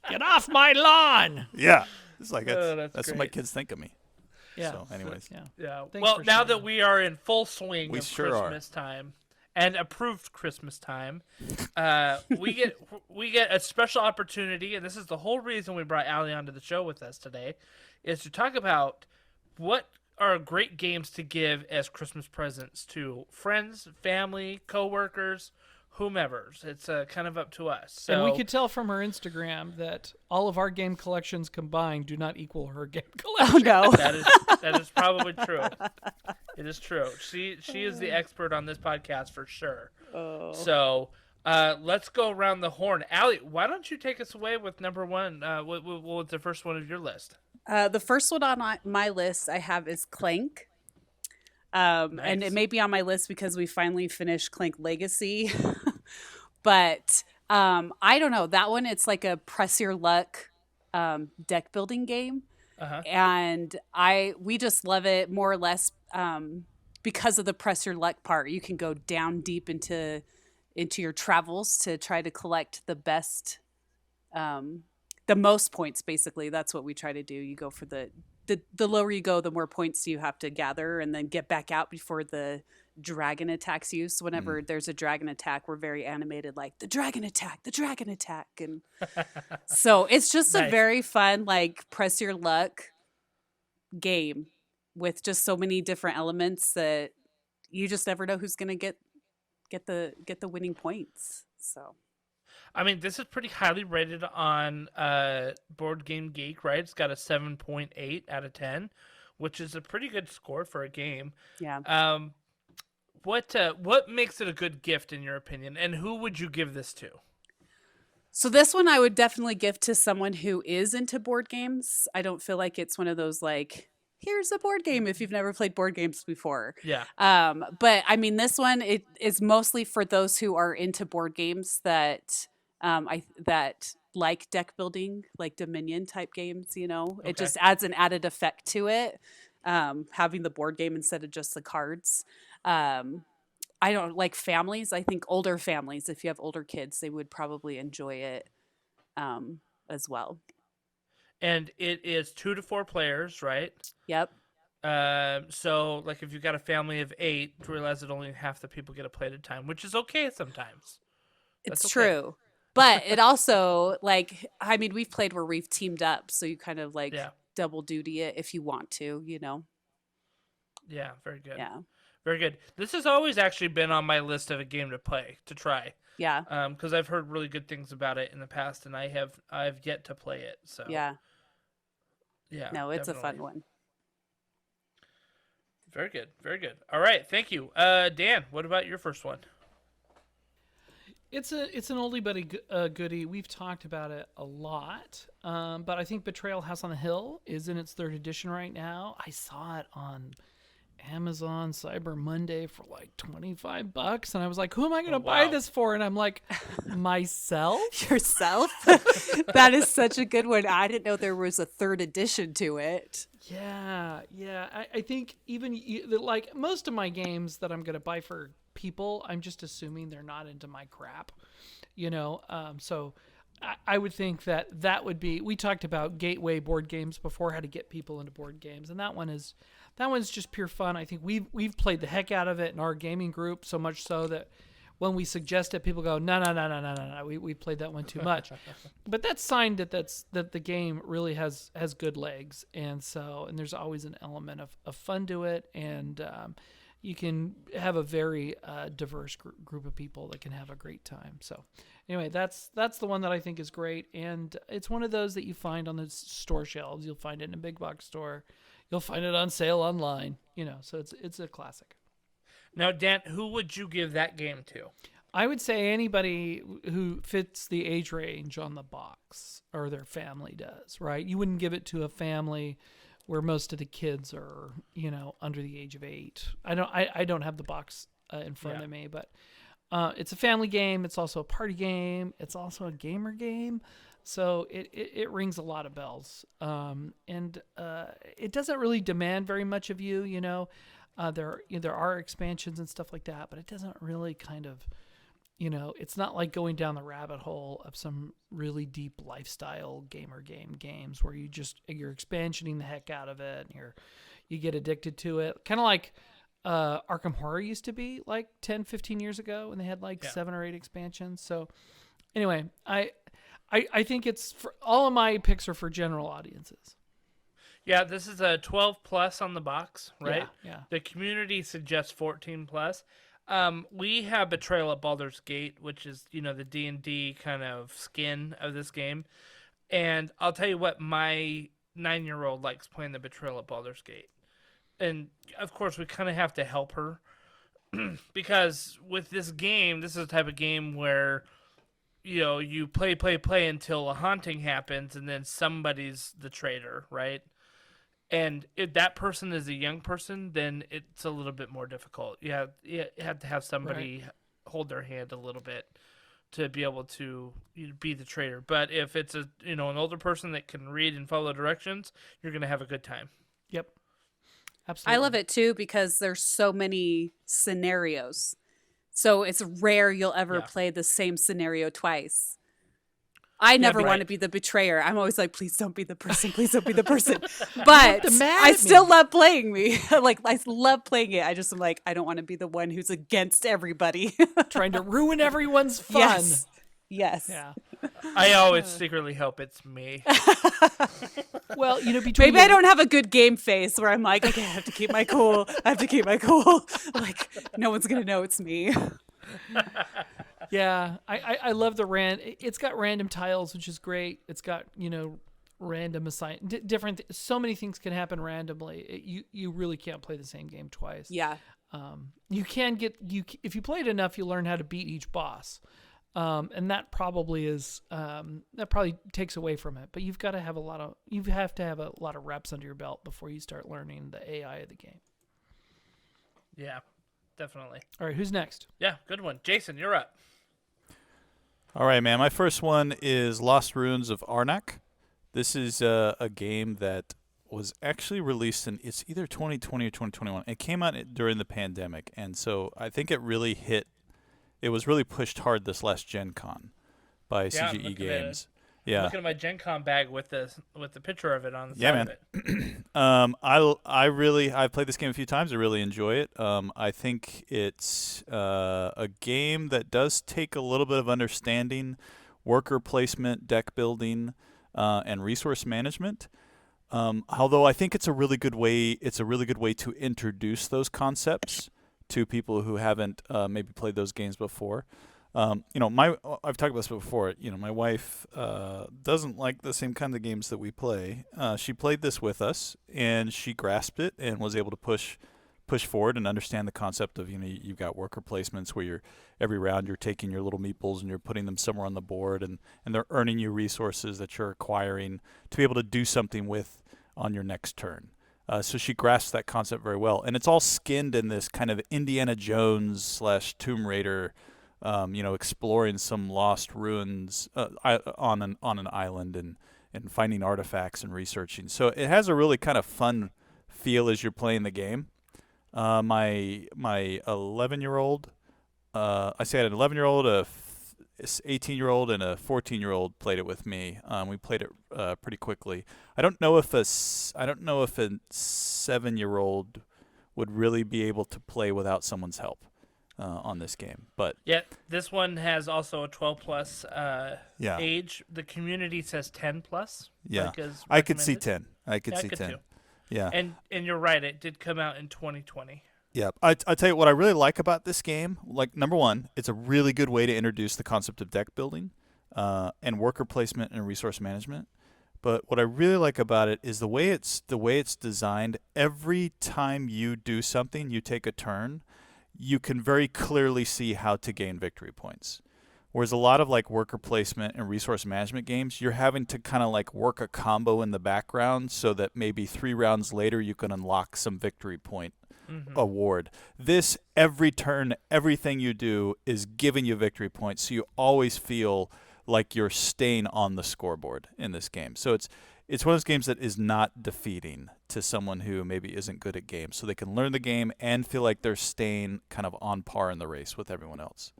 Get off my lawn! Yeah. It's like, that's what great. my kids think of me. Yeah. So, anyways. Yeah. Thanks Well, for now sharing. that we are in full swing We of sure are. Christmas time and approved Christmas time, we get a special opportunity, and this is the whole reason we brought Allie onto the show with us today, is to talk about what are great games to give as Christmas presents to friends, family, coworkers, whomever. It's kind of up to us. So, And we could tell from her Instagram that all of our game collections combined do not equal her game collection. Oh no. that is probably true. It is true. She is the expert on this podcast for sure. Oh. So let's go around the horn. Allie, why don't you take us away with number one? What's the first one of your list? The first one on my list I have is Clank. And Nice. it may be on my list because we finally finished Clank Legacy. But I don't know. That one, it's like a press your luck deck building game. Uh-huh. And we just love it more or less because of the press your luck part. You can go down deep into your travels to try to collect the best the most points. Basically, that's what we try to do. You go for the lower you go, the more points you have to gather and then get back out before the dragon attacks you. So whenever there's a dragon attack, we're very animated, like the dragon attack. And so it's just a Nice. very fun, like press your luck game with just so many different elements that you just never know who's going to get the winning points. So I mean, this is pretty highly rated on Board Game Geek, right? It's got a 7.8 out of 10, which is a pretty good score for a game. yeah. What makes it a good gift in your opinion, and who would you give this to? So this one I would definitely give to someone who is into board games. I don't feel like it's one of those like, here's a board game if you've never played board games before. Yeah. But I mean, this one, it is mostly for those who are into board games that that like deck building, like Dominion type games. You know, it Okay. just adds an added effect to it. having the board game instead of just the cards. I don't like families. I think older families, if you have older kids, they would probably enjoy it as well. And it is 2 to 4 players, right? Yep. So like if you've got a family of 8, realize that only half the people get to play at a time, which is okay sometimes. It's okay. true. But it also, like, I mean, we've played where we've teamed up, so you kind of like double duty it if you want to, you know? Yeah, very good. Yeah. Very good. This has always actually been on my list of a game to try. Yeah. Because I've heard really good things about it in the past, and I've yet to play it. So Yeah. Yeah. No, it's definitely. a fun one. Very good. Very good. All right. Thank you. Dan, what about your first one? It's an oldie but goodie. We've talked about it a lot, but I think Betrayal House on the Hill is in its 3rd edition right now. I saw it on Amazon Cyber Monday for like $25, and I was like, "Who am I going to buy this for?" And I'm like, "Myself." Yourself? That is such a good one. I didn't know there was a 3rd edition to it. Yeah. I think even like most of my games that I'm going to buy for people, I'm just assuming they're not into my crap, you know. So I would think that would be. We talked about gateway board games before, how to get people into board games, and that one's just pure fun. I think we've played the heck out of it in our gaming group, so much so that when we suggest it, people go, no. We played that one too much. But that's sign that the game really has good legs, and there's always an element of fun to it, and you can have a very diverse group of people that can have a great time. So anyway, that's the one that I think is great, and it's one of those that you find on the store shelves. You'll find it in a big box store. You'll find it on sale online. You know, so it's a classic. Now, Dan, who would you give that game to? I would say anybody who fits the age range on the box, or their family does, right? You wouldn't give it to a family where most of the kids are, you know, under the age of 8. I don't have the box in front of me, but it's a family game. It's also a party game. It's also a gamer game. So it rings a lot of bells. And it doesn't really demand very much of you, you know. There are expansions and stuff like that, but it doesn't really kind of, you know, it's not like going down the rabbit hole of some really deep lifestyle games where you're expansioning the heck out of it and you get addicted to it. Kind of like Arkham Horror used to be like 10, 15 years ago when they had like 7 or 8 expansions. So anyway, I think it's for all of my picks are for general audiences. Yeah, this is a 12 plus on the box, right? Yeah. The community suggests 14 plus. We have Betrayal at Baldur's Gate, which is, you know, the D&D kind of skin of this game. And I'll tell you what, my 9-year-old likes playing the Betrayal at Baldur's Gate. And, of course, we kind of have to help her. Because with this game, this is the type of game where, you know, you play until a haunting happens, and then somebody's the traitor, right? And if that person is a young person, then it's a little bit more difficult. You have to have somebody hold their hand a little bit to be able to be the traitor. But if it's an older person that can read and follow directions, you're going to have a good time. Yep. Absolutely. I love it too because there's so many scenarios. So it's rare you'll ever play the same scenario twice. I never want to be the betrayer. I'm always like, please don't be the person. Please don't be the person. But I still love playing like, I love playing it. I just am like, I don't want to be the one who's against everybody. Trying to ruin everyone's fun. Yes. Yeah. I always secretly hope it's me. Well, you know, maybe I don't have a good game face where I'm like, okay, I have to keep my cool. Like, no one's going to know it's me. Yeah, I love the it's got random tiles, which is great. It's got, you know, random different. So many things can happen randomly. You really can't play the same game twice. Yeah. You can if you play it enough, you learn how to beat each boss. And that probably takes away from it. But you have to have a lot of reps under your belt before you start learning the AI of the game. Yeah, definitely. All right, who's next? Yeah, good one. Jason, you're up. All right, man. My first one is Lost Ruins of Arnak. This is a game that was actually released in, it's either 2020 or 2021. It came out during the pandemic, and so I think it really hit. It was really pushed hard this last Gen Con by Yeah, I'm CGE looking at it. Games. Yeah. Looking at my Gen Con bag with the picture of it on the Yeah, side man. of it. I've played this game a few times. I really enjoy it. I think it's a game that does take a little bit of understanding, worker placement, deck building, and resource management. Although I think it's a really good way. It's a really good way to introduce those concepts to people who haven't maybe played those games before. I've talked about this before. My wife doesn't like the same kind of games that we play. She played this with us, and she grasped it and was able to push forward and understand the concept of, you've got worker placements where every round you're taking your little meeples and you're putting them somewhere on the board, and they're earning you resources that you're acquiring to be able to do something with on your next turn. So she grasped that concept very well, and it's all skinned in this kind of Indiana Jones / Tomb Raider. Exploring some lost ruins on an island and finding artifacts and researching. So it has a really kind of fun feel as you're playing the game. My 11-year-old, I say I had an 11-year-old, a 18-year-old, and a 14-year-old played it with me. We played it pretty quickly. I don't know if a 7-year-old would really be able to play without someone's help. On this game, but Yeah, this one has also a 12 plus Yeah. age. The community says 10 plus. yeah, like is I could see recommended. 10. I could Yeah, I see could 10. too. Yeah, And you're right, it did come out in 2020. yeah. I tell you what I really like about this game. Like, number one, it's a really good way to introduce the concept of deck building, and worker placement and resource management. But what I really like about it is the way it's designed. Every time you do something, you take a turn, you can very clearly see how to gain victory points. Whereas a lot of like worker placement and resource management games, you're having to kind of like work a combo in the background so that maybe 3 rounds later you can unlock some victory point award. This, every turn, everything you do is giving you victory points, so you always feel like you're staying on the scoreboard in this game. So it's one of those games that is not defeating to someone who maybe isn't good at games, so they can learn the game and feel like they're staying kind of on par in the race with everyone else.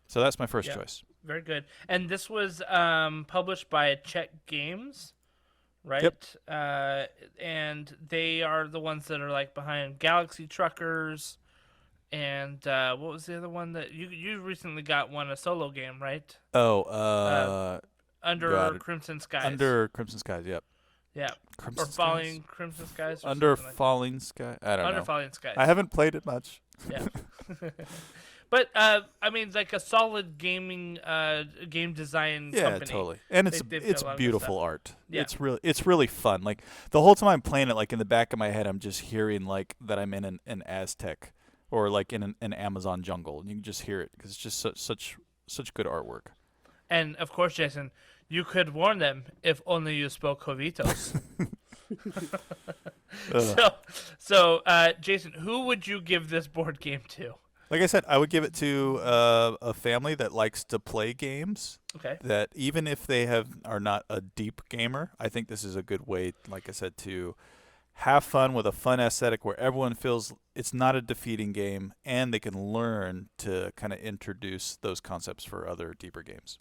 So that's my first choice. Very good. And this was published by Czech Games, right? Yep. And they are the ones that are like behind Galaxy Truckers. And what was the other one that you recently got a solo game, right? Under Crimson Skies. Under Crimson Skies, yep. Yeah. Crimson or Falling Skies? Crimson Skies. Or Under something like Falling Sky? I don't know. Under Falling Skies. I haven't played it much. Yeah. But I mean, like a solid game design Yeah, company. totally. And it's They've got it's a lot of good beautiful stuff. art. Yeah. It's really fun. Like the whole time I'm playing it, like in the back of my head, I'm just hearing like that I'm in an Aztec or like in an Amazon jungle, and you can just hear it because it's just such good artwork. And of course, Jason, you could warn them if only you spoke Jovitos. So, Jason, who would you give this board game to? Like I said, I would give it to a family that likes to play games. Okay. That even if they are not a deep gamer, I think this is a good way, like I said, to have fun with a fun aesthetic where everyone feels it's not a defeating game, and they can learn to kind of introduce those concepts for other deeper games.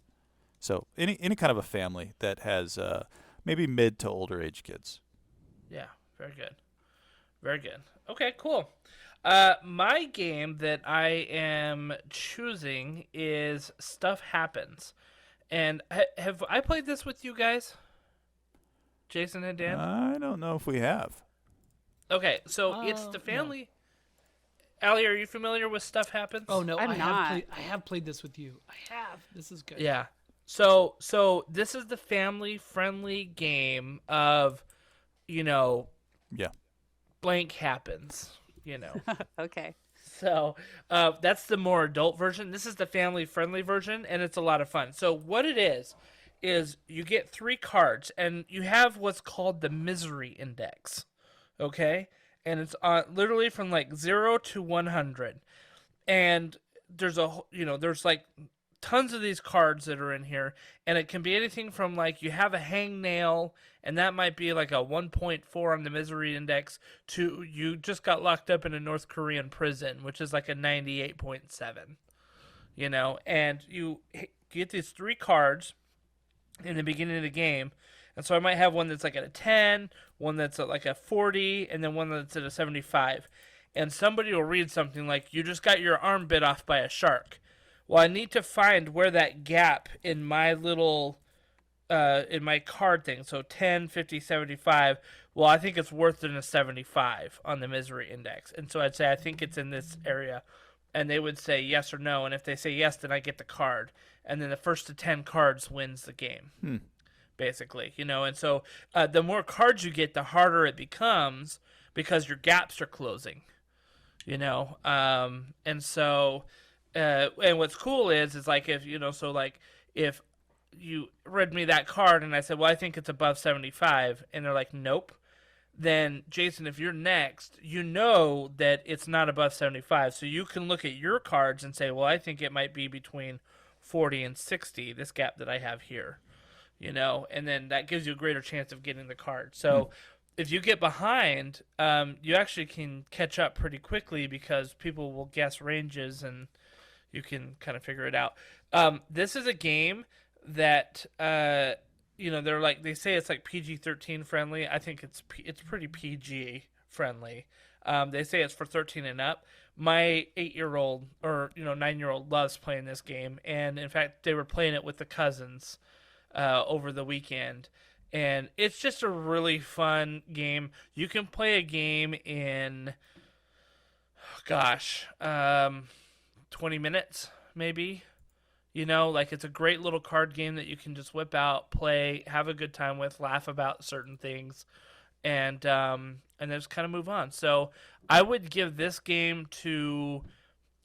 So any kind of a family that has maybe mid to older age kids. Yeah, very good. Very good. Okay, cool. My game that I am choosing is Stuff Happens. And have I played this with you guys? Jason and Dan? I don't know if we have. Okay, so it's the family. No. Allie, are you familiar with Stuff Happens? Oh no, I'm I not. have played this with you. I have. This is good. Yeah. So this is the family-friendly game of, Yeah. blank happens, Okay. So that's the more adult version. This is the family-friendly version, and it's a lot of fun. So what it is you get 3 cards, and you have what's called the misery index, okay? And it's literally from like 0 to 100. And there's there's like tons of these cards that are in here, and it can be anything from like you have a hangnail, and that might be like a 1.4 on the misery index, to you just got locked up in a North Korean prison, which is like a 98.7. You know, and you get these 3 cards in the beginning of the game. And so I might have one that's like at a 10, one that's at like a 40, and then one that's at a 75. And somebody will read something like, you just got your arm bit off by a shark. Well, I need to find where that gap in my little, in my card thing, so 10, 50, 75, well, I think it's worse than a 75 on the misery index. And so I'd say, I think it's in this area. And they would say yes or no. And if they say yes, then I get the card. And then the first to 10 cards wins the game. Basically, you know, and so the more cards you get, the harder it becomes because your gaps are closing, you know, and so and what's cool is like if you know, so like if you read me that card and I said, well, I think it's above 75, and they're like, nope, then Jason, if you're next, you know that it's not above 75, so you can look at your cards and say, well, I think it might be between 40 and 60, this gap that I have here. You know, and then that gives you a greater chance of getting the card. So if you get behind, you actually can catch up pretty quickly because people will guess ranges and you can kind of figure it out. This is a game that, you know, they say it's like PG-13 friendly. I think it's pretty PG friendly. They say it's for 13 and up. My 8-year-old or, you know, 9-year-old loves playing this game. And in fact, they were playing it with the cousins over the weekend, and it's just a really fun game. You can play a game in 20 minutes maybe, you know, like it's a great little card game that you can just whip out, play, have a good time with, laugh about certain things, and then just kind of move on. So I would give this game to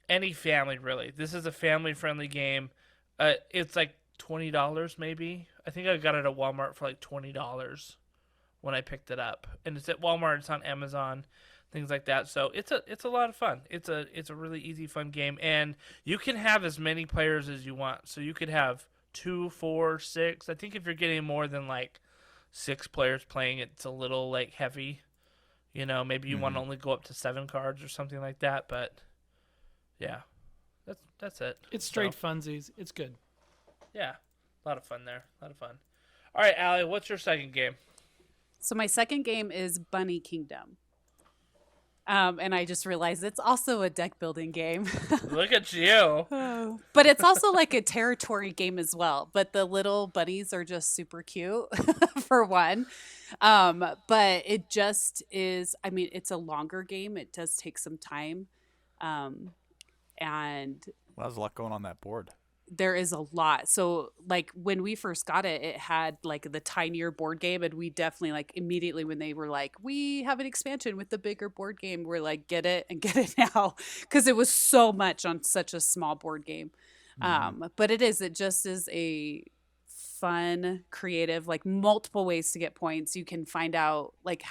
any family, really. This is a family friendly game. It's like $20 maybe. I think I got it at Walmart for like $20 when I picked it up, and it's at Walmart. It's on Amazon, things like that. So it's a lot of fun. It's a really easy, fun game, and you can have as many players as you want. So you could have 2, 4, 6. I think if you're getting more than like 6 players playing, it's a little like heavy. You know, maybe you want to only go up to 7 cards or something like that. But yeah, that's it. It's straight funsies. It's good. Yeah, a lot of fun there. A lot of fun. All right, Allie, what's your second game? So my second game is Bunny Kingdom. And I just realized it's also a deck building game. Look at you. But it's also like a territory game as well. But the little bunnies are just super cute, for one. But it just is, I mean, it's a longer game. It does take some time. And Well, there's a lot going on that board. there is a lot. So like when we first got it, it had like the tinier board game, and we definitely like immediately when they were like, we have an expansion with the bigger board game, we're like, get it and get it now, because it was so much on such a small board game. But it just is a fun, creative, like multiple ways to get points. You can find out like,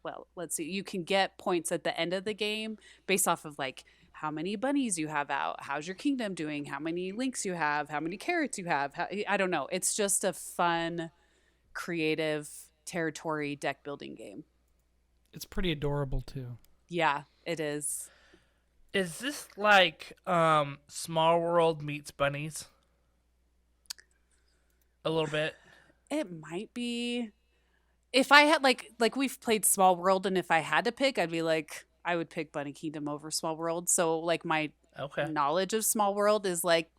well, let's see, you can get points at the end of the game based off of like how many bunnies you have out, how's your kingdom doing, how many links you have, how many carrots you have. I don't know. It's just a fun, creative territory deck building game. It's pretty adorable too. Yeah, it is. Is this like Small World meets Bunnies? A little bit. It might be. If I had like we've played Small World, and if I had to pick, I'd be like, I would pick Bunny Kingdom over Small World. So like my knowledge of Small World is like,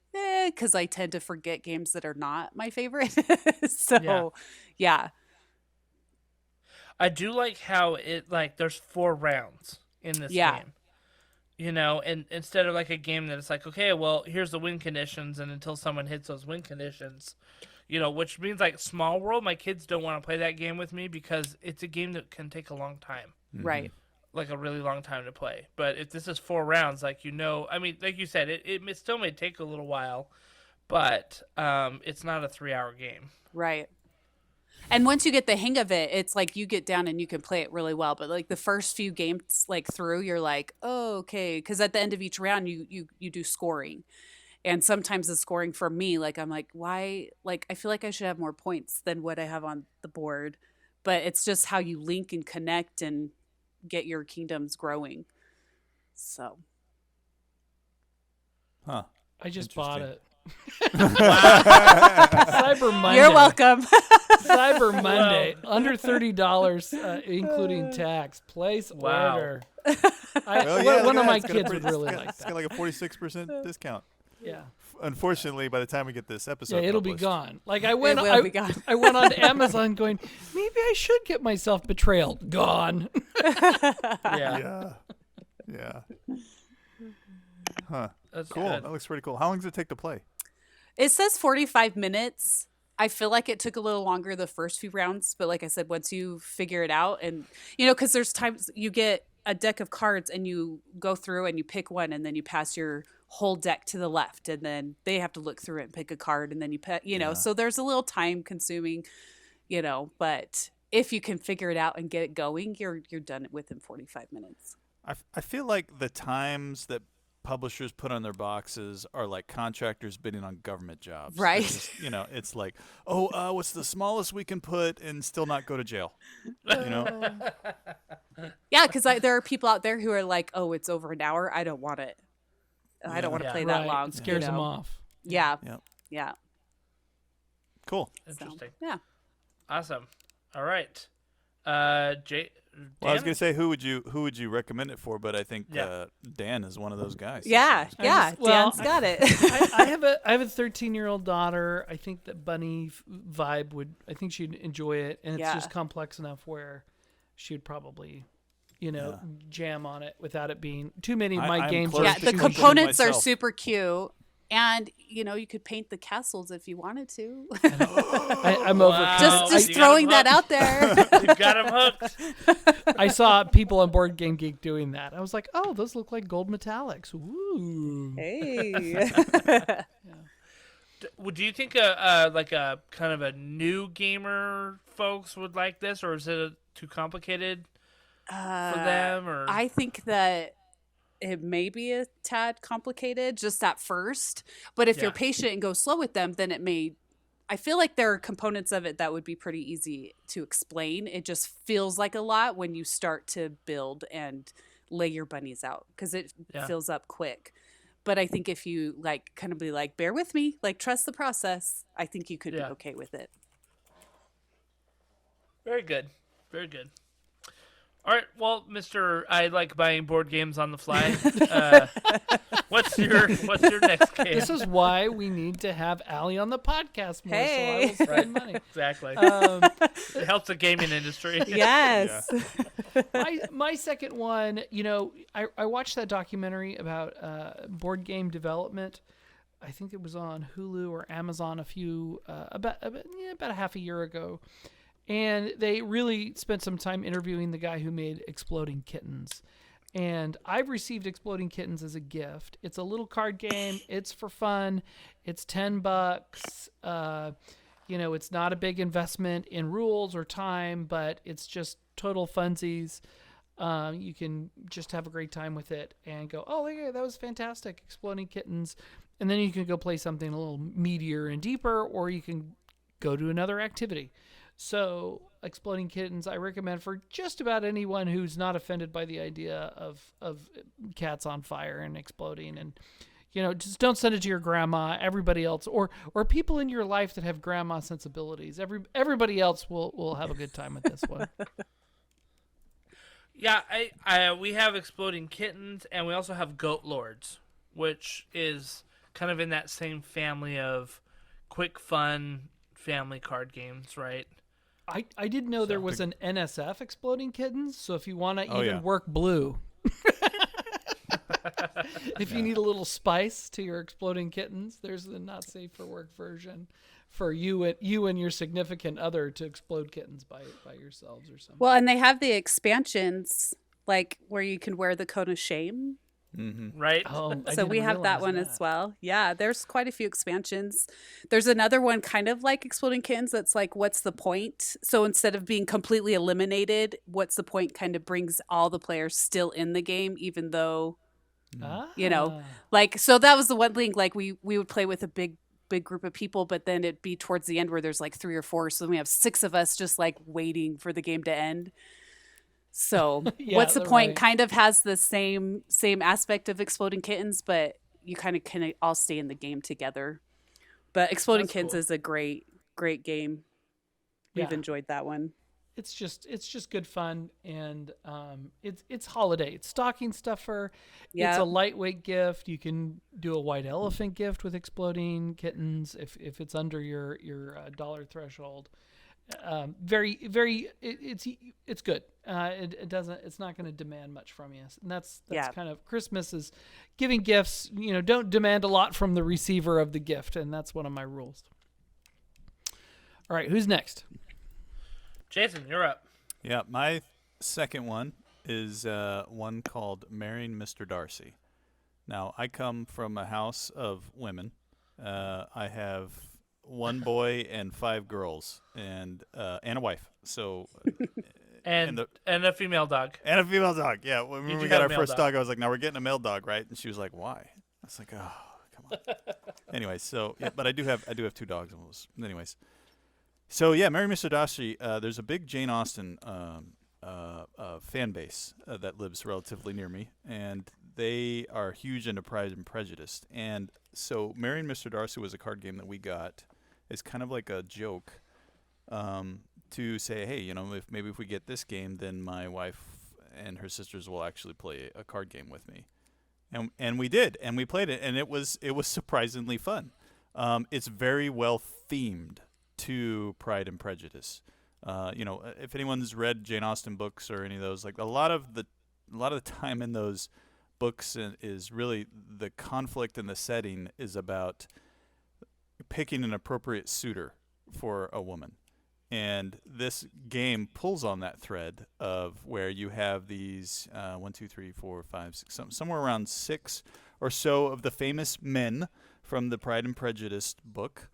because I tend to forget games that are not my favorite. So yeah. I do like how it like there's 4 rounds in this game. You know, and instead of like a game that it's like, okay, well, here's the win conditions, and until someone hits those win conditions, you know, which means like Small World, my kids don't want to play that game with me because it's a game that can take a long time. Right. Like a really long time to play. But if this is 4 rounds, like, you know, I mean, like you said, it still may take a little while, but it's not a 3-hour game. Right. And once you get the hang of it, it's like you get down and you can play it really well. But like the first few games like through, you're like, oh, okay. Because at the end of each round, you do scoring. And sometimes the scoring for me, like I'm like, why? Like I feel like I should have more points than what I have on the board, but it's just how you link and connect and get your kingdoms growing. So, Huh. I just bought Interesting. it. Cyber Monday. you're welcome. Cyber Monday, under $30, including tax. Place Wow. order. Well, yeah, One look of at my that. It's got a kids would pretty- really it's got- like It's that. got like a 46% discount. Yeah, Unfortunately, by the time we get this episode, yeah, it'll be published- gone. Like I went, will be gone. I went on Amazon going, maybe I should get myself betrayed. Gone. Yeah. Yeah. Huh. That's Cool. good. That looks pretty cool. How long does it take to play? It says 45 minutes. I feel like it took a little longer the first few rounds, but like I said, once you figure it out and, because there's times you get a deck of cards and you go through and you pick one and then you pass your whole deck to the left and then they have to look through it and pick a card and then so there's a little time consuming, but if you can figure it out and get it going, you're done within 45 minutes. I feel like the times that publishers put on their boxes are like contractors bidding on government jobs. Right. It's just, it's like, what's the smallest we can put and still not go to jail? You know? Yeah, because there are people out there who are like, oh, it's over an hour. I don't want it. I don't want to Yeah. play that Right. long. It scares them know? off. Yeah. Yep. Yeah. Cool. Interesting. So, yeah. Awesome. All right. Jay. Well, I was Dan? gonna say who would you recommend it for, but I think Yeah. Dan is one of those guys. Yeah. Yeah. well, Dan's got it. I have a 13-year-old daughter. I think that Bunny vibe I think she'd enjoy it, and it's Yeah. just complex enough where she'd probably, jam on it without it being too many of my I'm games. close Yeah, to the finishing components are myself. super cute. And, you could paint the castles if you wanted to. I'm over. Wow. just you got throwing 'em that hooked. out there. You've got him hooked. I saw people on Board Game Geek doing that. I was like, oh, those look like gold metallics. Ooh. Hey. Do you think a kind of a new gamer folks would like this, or is it too complicated for them? Or I think that it may be a tad complicated just at first, but if you're Yeah. patient and go slow with them, then it may. I feel like there are components of it that would be pretty easy to explain. It just feels like a lot when you start to build and lay your bunnies out because it Yeah. fills up quick. But I think if you kind of be like, bear with me, trust the process, I think you could be Yeah. okay with it. Very good. Very good. All right, well, Mr. I like buying board games on the fly. What's your next game? This is why we need to have Allie on the podcast more. Hey. So I will spend money. Exactly. Um, It helps the gaming industry. Yes. my second one, I watched that documentary about board game development. I think it was on Hulu or Amazon about a half a year ago. And they really spent some time interviewing the guy who made Exploding Kittens. And I've received Exploding Kittens as a gift. It's a little card game. It's for fun. It's $10. It's not a big investment in rules or time, but it's just total funsies. You can just have a great time with it and go, oh, yeah, that was fantastic, Exploding Kittens. And then you can go play something a little meatier and deeper, or you can go to another activity. So Exploding Kittens, I recommend for just about anyone who's not offended by the idea of cats on fire and exploding. And, just don't send it to your grandma, everybody else, or people in your life that have grandma sensibilities. Everybody else will have a good time with this one. Yeah, we have Exploding Kittens, and we also have Goat Lords, which is kind of in that same family of quick, fun family card games, right? I didn't know there was an NSF Exploding Kittens, so if you want to work blue, if you need a little spice to your Exploding Kittens, there's the not safe for work version for you and your significant other to explode kittens by yourselves or something. Well, and they have the expansions, where you can wear the cone of shame. Right? Oh, I So we didn't have that realize one as well. Yeah, there's quite a few expansions. There's another one kind of like Exploding Kittens that's like, what's the point? So instead of being completely eliminated, what's the point kind of brings all the players still in the game, even though You know, like, so that was the one thing, like we would play with a big group of people, but then it'd be towards the end where there's like 3 or 4. So then we have 6 of us just like waiting for the game to end. So what's the point? Right. Kind of has the same aspect of Exploding Kittens, but you kind of can all stay in the game together. But Exploding That's Kittens cool. is a great game. We've Yeah. enjoyed that one. It's just good fun, and it's holiday. It's stocking stuffer. It's Yeah. a lightweight gift. You can do a white elephant gift with Exploding Kittens if it's under your dollar threshold. It's good. It's not going to demand much from you, and that's Yeah. kind of Christmas is giving gifts. Don't demand a lot from the receiver of the gift, and that's one of my rules. All right, who's next? Jason, you're up. Yeah, my second one is one called Marrying Mr. Darcy. Now, I come from a house of women. I have 1 boy and 5 girls, and a wife. So, And a female dog. and a female dog. Yeah, when You we do got have a our male first dog. dog, I was like, "Now we're getting a male dog, right?" And she was like, "Why?" I was like, "Oh, come on." Anyway, so yeah, but I do have 2 dogs. Anyways, so yeah, Marry Mr. Darcy. There's a big Jane Austen fan base that lives relatively near me, and they are huge into Pride and Prejudice. And so, Marrying Mr. Darcy was a card game that we got. It's kind of like a joke to say, hey, if we get this game, then my wife and her sisters will actually play a card game with me. And we did, and we played it, and it was surprisingly fun. It's very well themed to Pride and Prejudice. If anyone's read Jane Austen books or any of those, like a lot of the time in those books is really the conflict and the setting is about picking an appropriate suitor for a woman. And this game pulls on that thread of where you have these 1, 2, 3, 4, 5, 6, somewhere around 6 or so of the famous men from the Pride and Prejudice book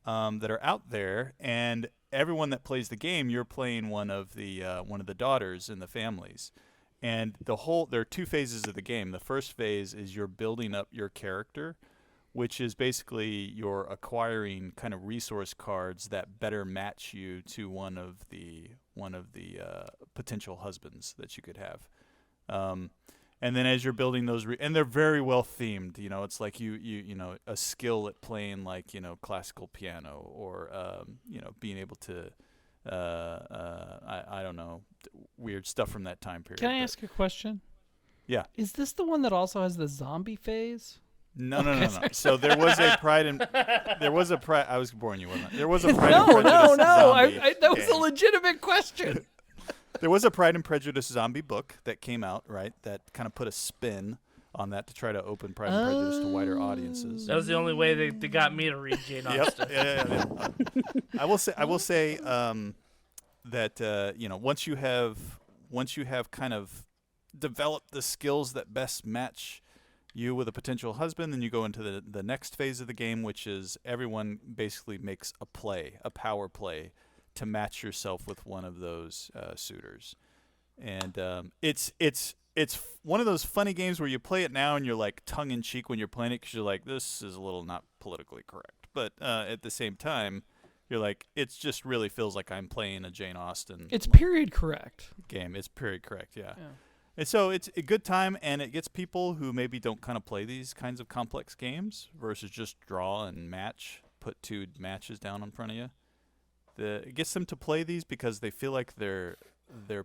that are out there, and everyone that plays the game, you're playing one of the daughters in the families. And there are 2 phases of the game. The first phase is you're building up your character, which is basically you're acquiring kind of resource cards that better match you to one of the potential husbands that you could have. And then as you're building those, and they're very well themed. It's like you a skill at playing like classical piano, or being able to I don't know, weird stuff from that time period. Can I ask a question? Yeah. Is this the one that also has the zombie phase? No. So there was a I was boring you, wasn't I? There was a Pride and No. Prejudice zombie That was a game. legitimate question. There was a Pride and Prejudice zombie book that came out, right? That kind of put a spin on that to try to open Pride and Prejudice to wider audiences. That was the only way they got me to read Jane Austen. Yep. Yeah. I will say that once you have kind of developed the skills that best match you with a potential husband, then you go into the next phase of the game, which is everyone basically makes a power play to match yourself with one of those suitors. And it's one of those funny games where you play it now and you're like tongue in cheek when you're playing it, because you're like, this is a little not politically correct, but at the same time you're like, it just really feels like I'm playing a Jane Austen It's period correct. game. It's period correct, yeah. And so it's a good time, and it gets people who maybe don't kind of play these kinds of complex games versus just draw and match, put 2 matches down in front of you. It gets them to play these because they feel like they're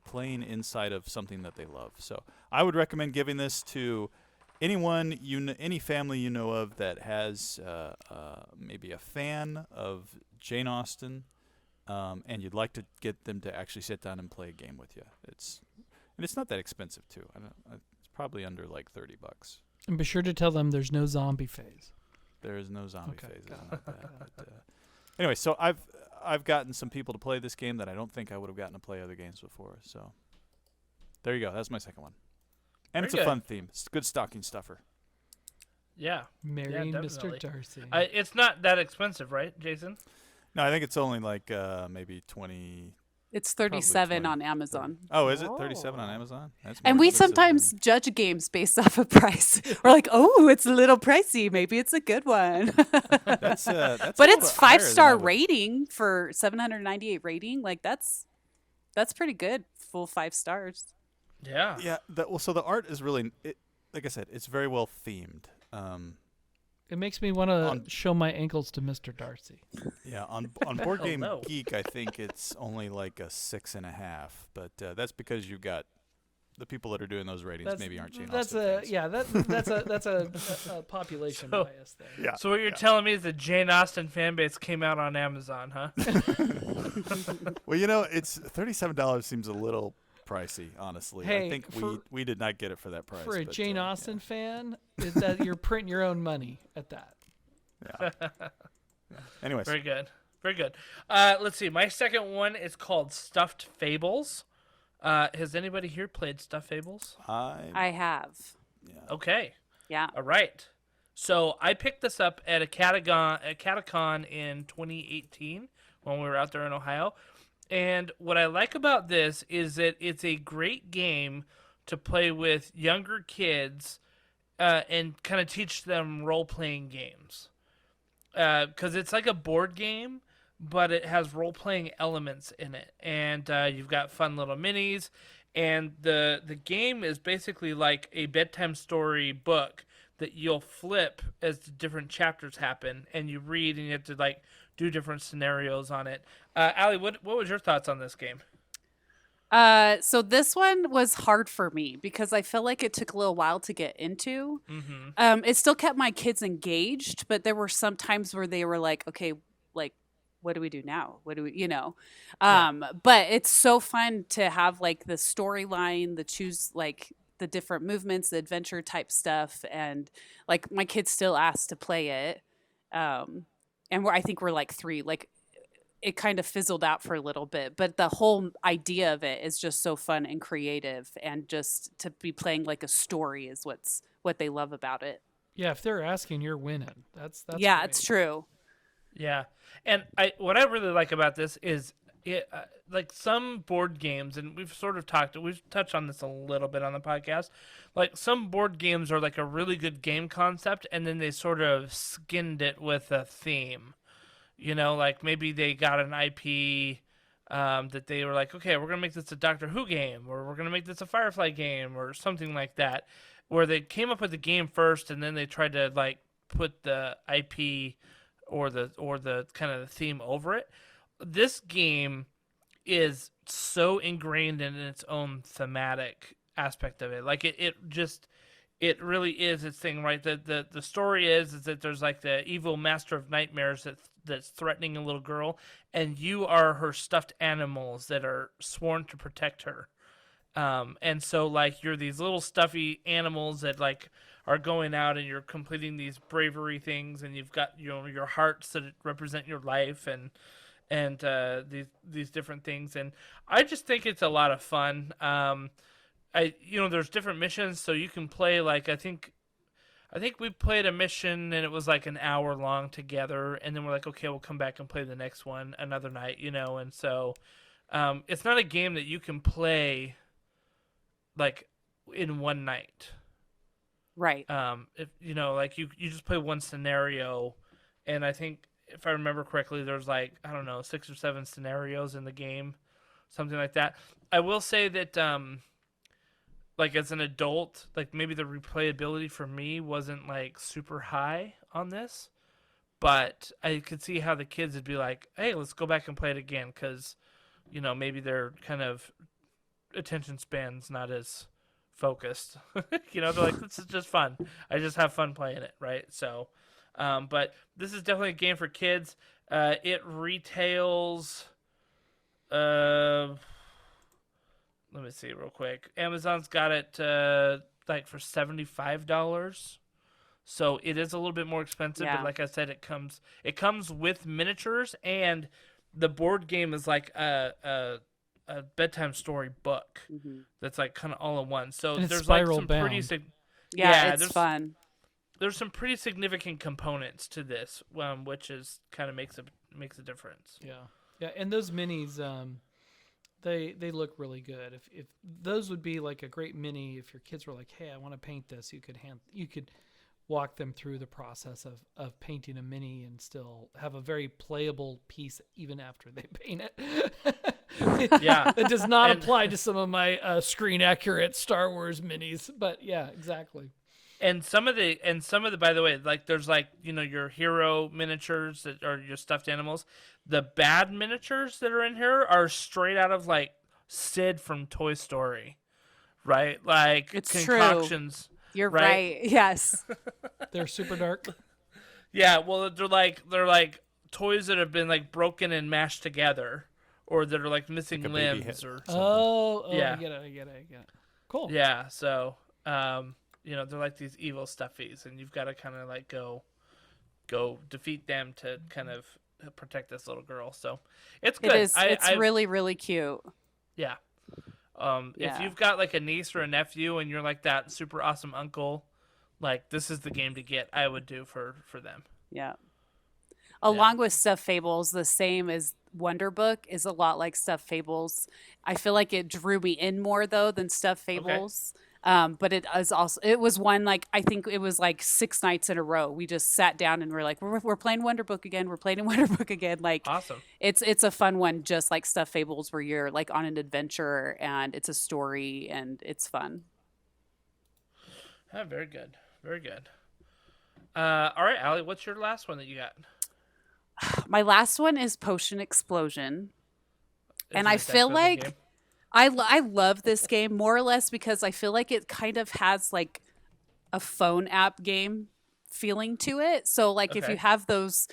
playing inside of something that they love. So I would recommend giving this to anyone any family you know of that has maybe a fan of Jane Austen, and you'd like to get them to actually sit down and play a game with you. It's not that expensive too. It's probably under like $30. And be sure to tell them there's no zombie phase. There is no zombie Okay, phase. Anyway, so I've gotten some people to play this game that I don't think I would have gotten to play other games before. So there you go. That's my second one. And Very it's a good. fun theme. It's a good stocking stuffer. Yeah. Marrying definitely. Mr. Darcy. It's not that expensive, right, Jason? No, I think it's only like maybe 20. It's 37 20, on Amazon. Oh, is it 37 on Amazon? That's And more we expensive sometimes than- judge games based off of price. We're like, oh, it's a little pricey. Maybe it's a good one. That's But a it's little bit higher than I 5-star would- rating for 798 rating. Like that's pretty good. Full 5 stars. Yeah. Yeah. So the art is really, like I said, it's very well themed. It makes me want to On- show my ankles to Mr. Darcy. Yeah, on Board Game no. Geek, I think it's only like a 6.5, but that's because you've got the people that are doing those ratings maybe aren't Jane That's Austen a fans. yeah. That's a population So- bias there. Yeah. So what you're telling me is the Jane Austen fan base came out on Amazon, huh? Well, it's $37 seems a little pricey, honestly. Hey, I think we did not get it for that price. For a but, Jane yeah. Austen fan, is that you're printing your own money at that. Yeah. Anyways, Very good. Very good. Let's see. My second one is called Stuffed Fables. Has anybody here played Stuffed Fables? I have. Okay. Yeah. All right. So I picked this up at a Catacon in 2018 when we were out there in Ohio. And what I like about this is that it's a great game to play with younger kids and kind of teach them role-playing games. Because it's like a board game, but it has role-playing elements in it. And you've got fun little minis. And the game is basically like a bedtime story book that you'll flip as the different chapters happen. And you read and you have to like do different scenarios on it. Allie, what was your thoughts on this game? So this one was hard for me because I feel like it took a little while to get into. Mm-hmm. It still kept my kids engaged, but there were some times where they were like, okay, like, what do we do now? What do we, but it's so fun to have like the storyline, the choose like the different movements, the adventure type stuff. And like my kids still ask to play it. And I think we're like 3, like it kind of fizzled out for a little bit, but the whole idea of it is just so fun and creative, and just to be playing like a story is what they love about it. Yeah, if they're asking, you're winning. That's Yeah, great. it's true. Yeah, and what I really like about this is it like some board games, and we've touched on this a little bit on the podcast. Like some board games are like a really good game concept, and then they sort of skinned it with a theme. Like maybe they got an IP that they were like, okay, we're gonna make this a Doctor Who game, or we're gonna make this a Firefly game, or something like that, where they came up with the game first, and then they tried to like put the IP or the kind of the theme over it. This game is so ingrained in its own thematic aspect of it. Like it really is its thing, right? The story is that there's like the evil master of nightmares that's threatening a little girl, and you are her stuffed animals that are sworn to protect her. And so like you're these little stuffy animals that like are going out and you're completing these bravery things, and you've got your hearts that represent your life and these different things. And I just think it's a lot of fun. There's different missions, so you can play like I think we played a mission and it was like an hour long together, and then we're like, okay, we'll come back and play the next one another night, and so it's not a game that you can play like in one night. Right. If like you just play one scenario, and I think if I remember correctly, there's like, I don't know, 6 or 7 scenarios in the game, something like that. I will say that like as an adult, like maybe the replayability for me wasn't like super high on this, but I could see how the kids would be like, hey, let's go back and play it again, because maybe their kind of attention span's not as focused. They're like, this is just fun. I just have fun playing it, right? So but this is definitely a game for kids. It retails let me see real quick. Amazon's got it like for $75. So it is a little bit more expensive, Yeah. but like I said, it comes with miniatures, and the board game is like a bedtime story book that's like kind of all in one. So And it's there's like spiral some pretty bound. Yeah, it's there's fun. there's some pretty significant components to this, which is kind of makes a difference. Yeah, and those minis, They look really good. If those would be like a great mini, if your kids were like, hey, I want to paint this, you could walk them through the process of painting a mini and still have a very playable piece even after they paint it. Yeah. It does not apply to some of my screen accurate Star Wars minis, but yeah, exactly. And some of the by the way, like there's like, your hero miniatures that are your stuffed animals. The bad miniatures that are in here are straight out of like Sid from Toy Story, right? Like It's concoctions. You're right? right. Yes. They're super dark. Yeah, well they're like toys that have been like broken and mashed together, or that are like missing Like a baby limbs head. or Oh, Yeah. I get it. Cool. yeah. So they're like these evil stuffies, and you've got to kind of like go defeat them to kind of protect this little girl. So it's good. It is. It's really, really cute. Yeah. Yeah. If you've got like a niece or a nephew and you're like that super awesome uncle, like this is the game to get. I would do for them. Yeah. Along with Stuffed Fables, the same as Wonder Book is a lot like Stuffed Fables. I feel like it drew me in more though than Stuffed Fables. But it was one, like, I think it was like 6 nights in a row. We just sat down and we're like, we're playing Wonder Book again. We're playing Wonder Book again. Like, Awesome. It's a fun one, just like Stuffed Fables, where you're like on an adventure and it's a story and it's fun. Very good. Very good. All right, Allie, what's your last one that you got? My last one is Potion Explosion. And I Is that feel the like game? I love this game more or less because I feel like it kind of has like a phone app game feeling to it. So like if Okay. you have those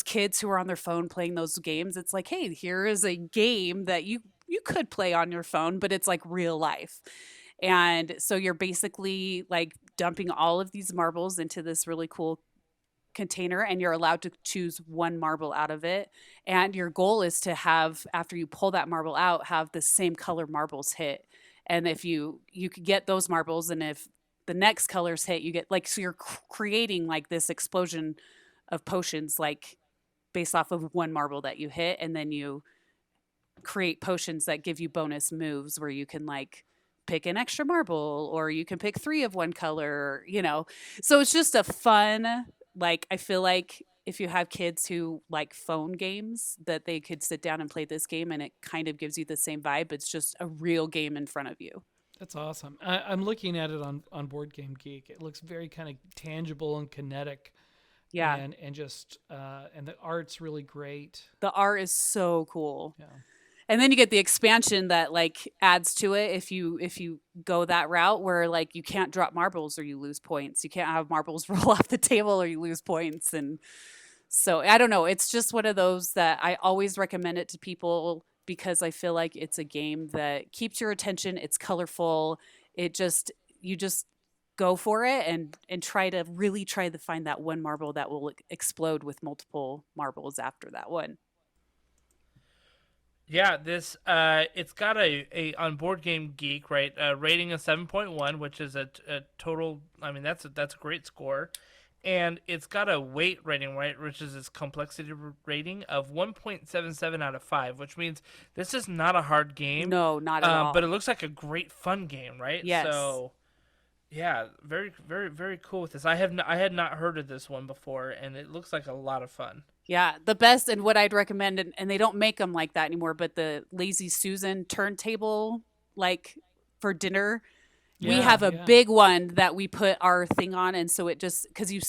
kids who are on their phone playing those games, it's like, hey, here is a game that you could play on your phone, but it's like real life. And so you're basically like dumping all of these marbles into this really cool container, and you're allowed to choose one marble out of it, and your goal is to have, after you pull that marble out, have the same color marbles hit. And if you could get those marbles, and if the next colors hit, you get like, so you're creating like this explosion of potions, like based off of one marble that you hit, and then you create potions that give you bonus moves where you can like pick an extra marble, or you can pick 3 of one color, so it's just a fun, like, I feel like if you have kids who like phone games, that they could sit down and play this game, and it kind of gives you the same vibe. It's just a real game in front of you. That's awesome. I'm looking at it on Board Game Geek. It looks very kind of tangible and kinetic. Yeah. And just and the art's really great. The art is so cool. Yeah. And then you get the expansion that like adds to it if you go that route, where like you can't drop marbles or you lose points. You can't have marbles roll off the table or you lose points. And so I don't know. It's just one of those that I always recommend it to people, because I feel like it's a game that keeps your attention. It's colorful. You just go for it and try to find that one marble that will explode with multiple marbles after that one. Yeah, this it's got a on Board Game Geek, right? Rating of 7.1, which is a total. I mean, that's a great score, and it's got a weight rating, right, which is its complexity rating of 1.77 out of 5, which means this is not a hard game. No, not at all. But it looks like a great fun game, right? Yes. So, yeah, very, very, very cool with this. I had not heard of this one before, and it looks like a lot of fun. Yeah, the best, and what I'd recommend, and they don't make them like that anymore, but the Lazy Susan turntable, like for dinner, we have a big one that we put our thing on. And so it just, because you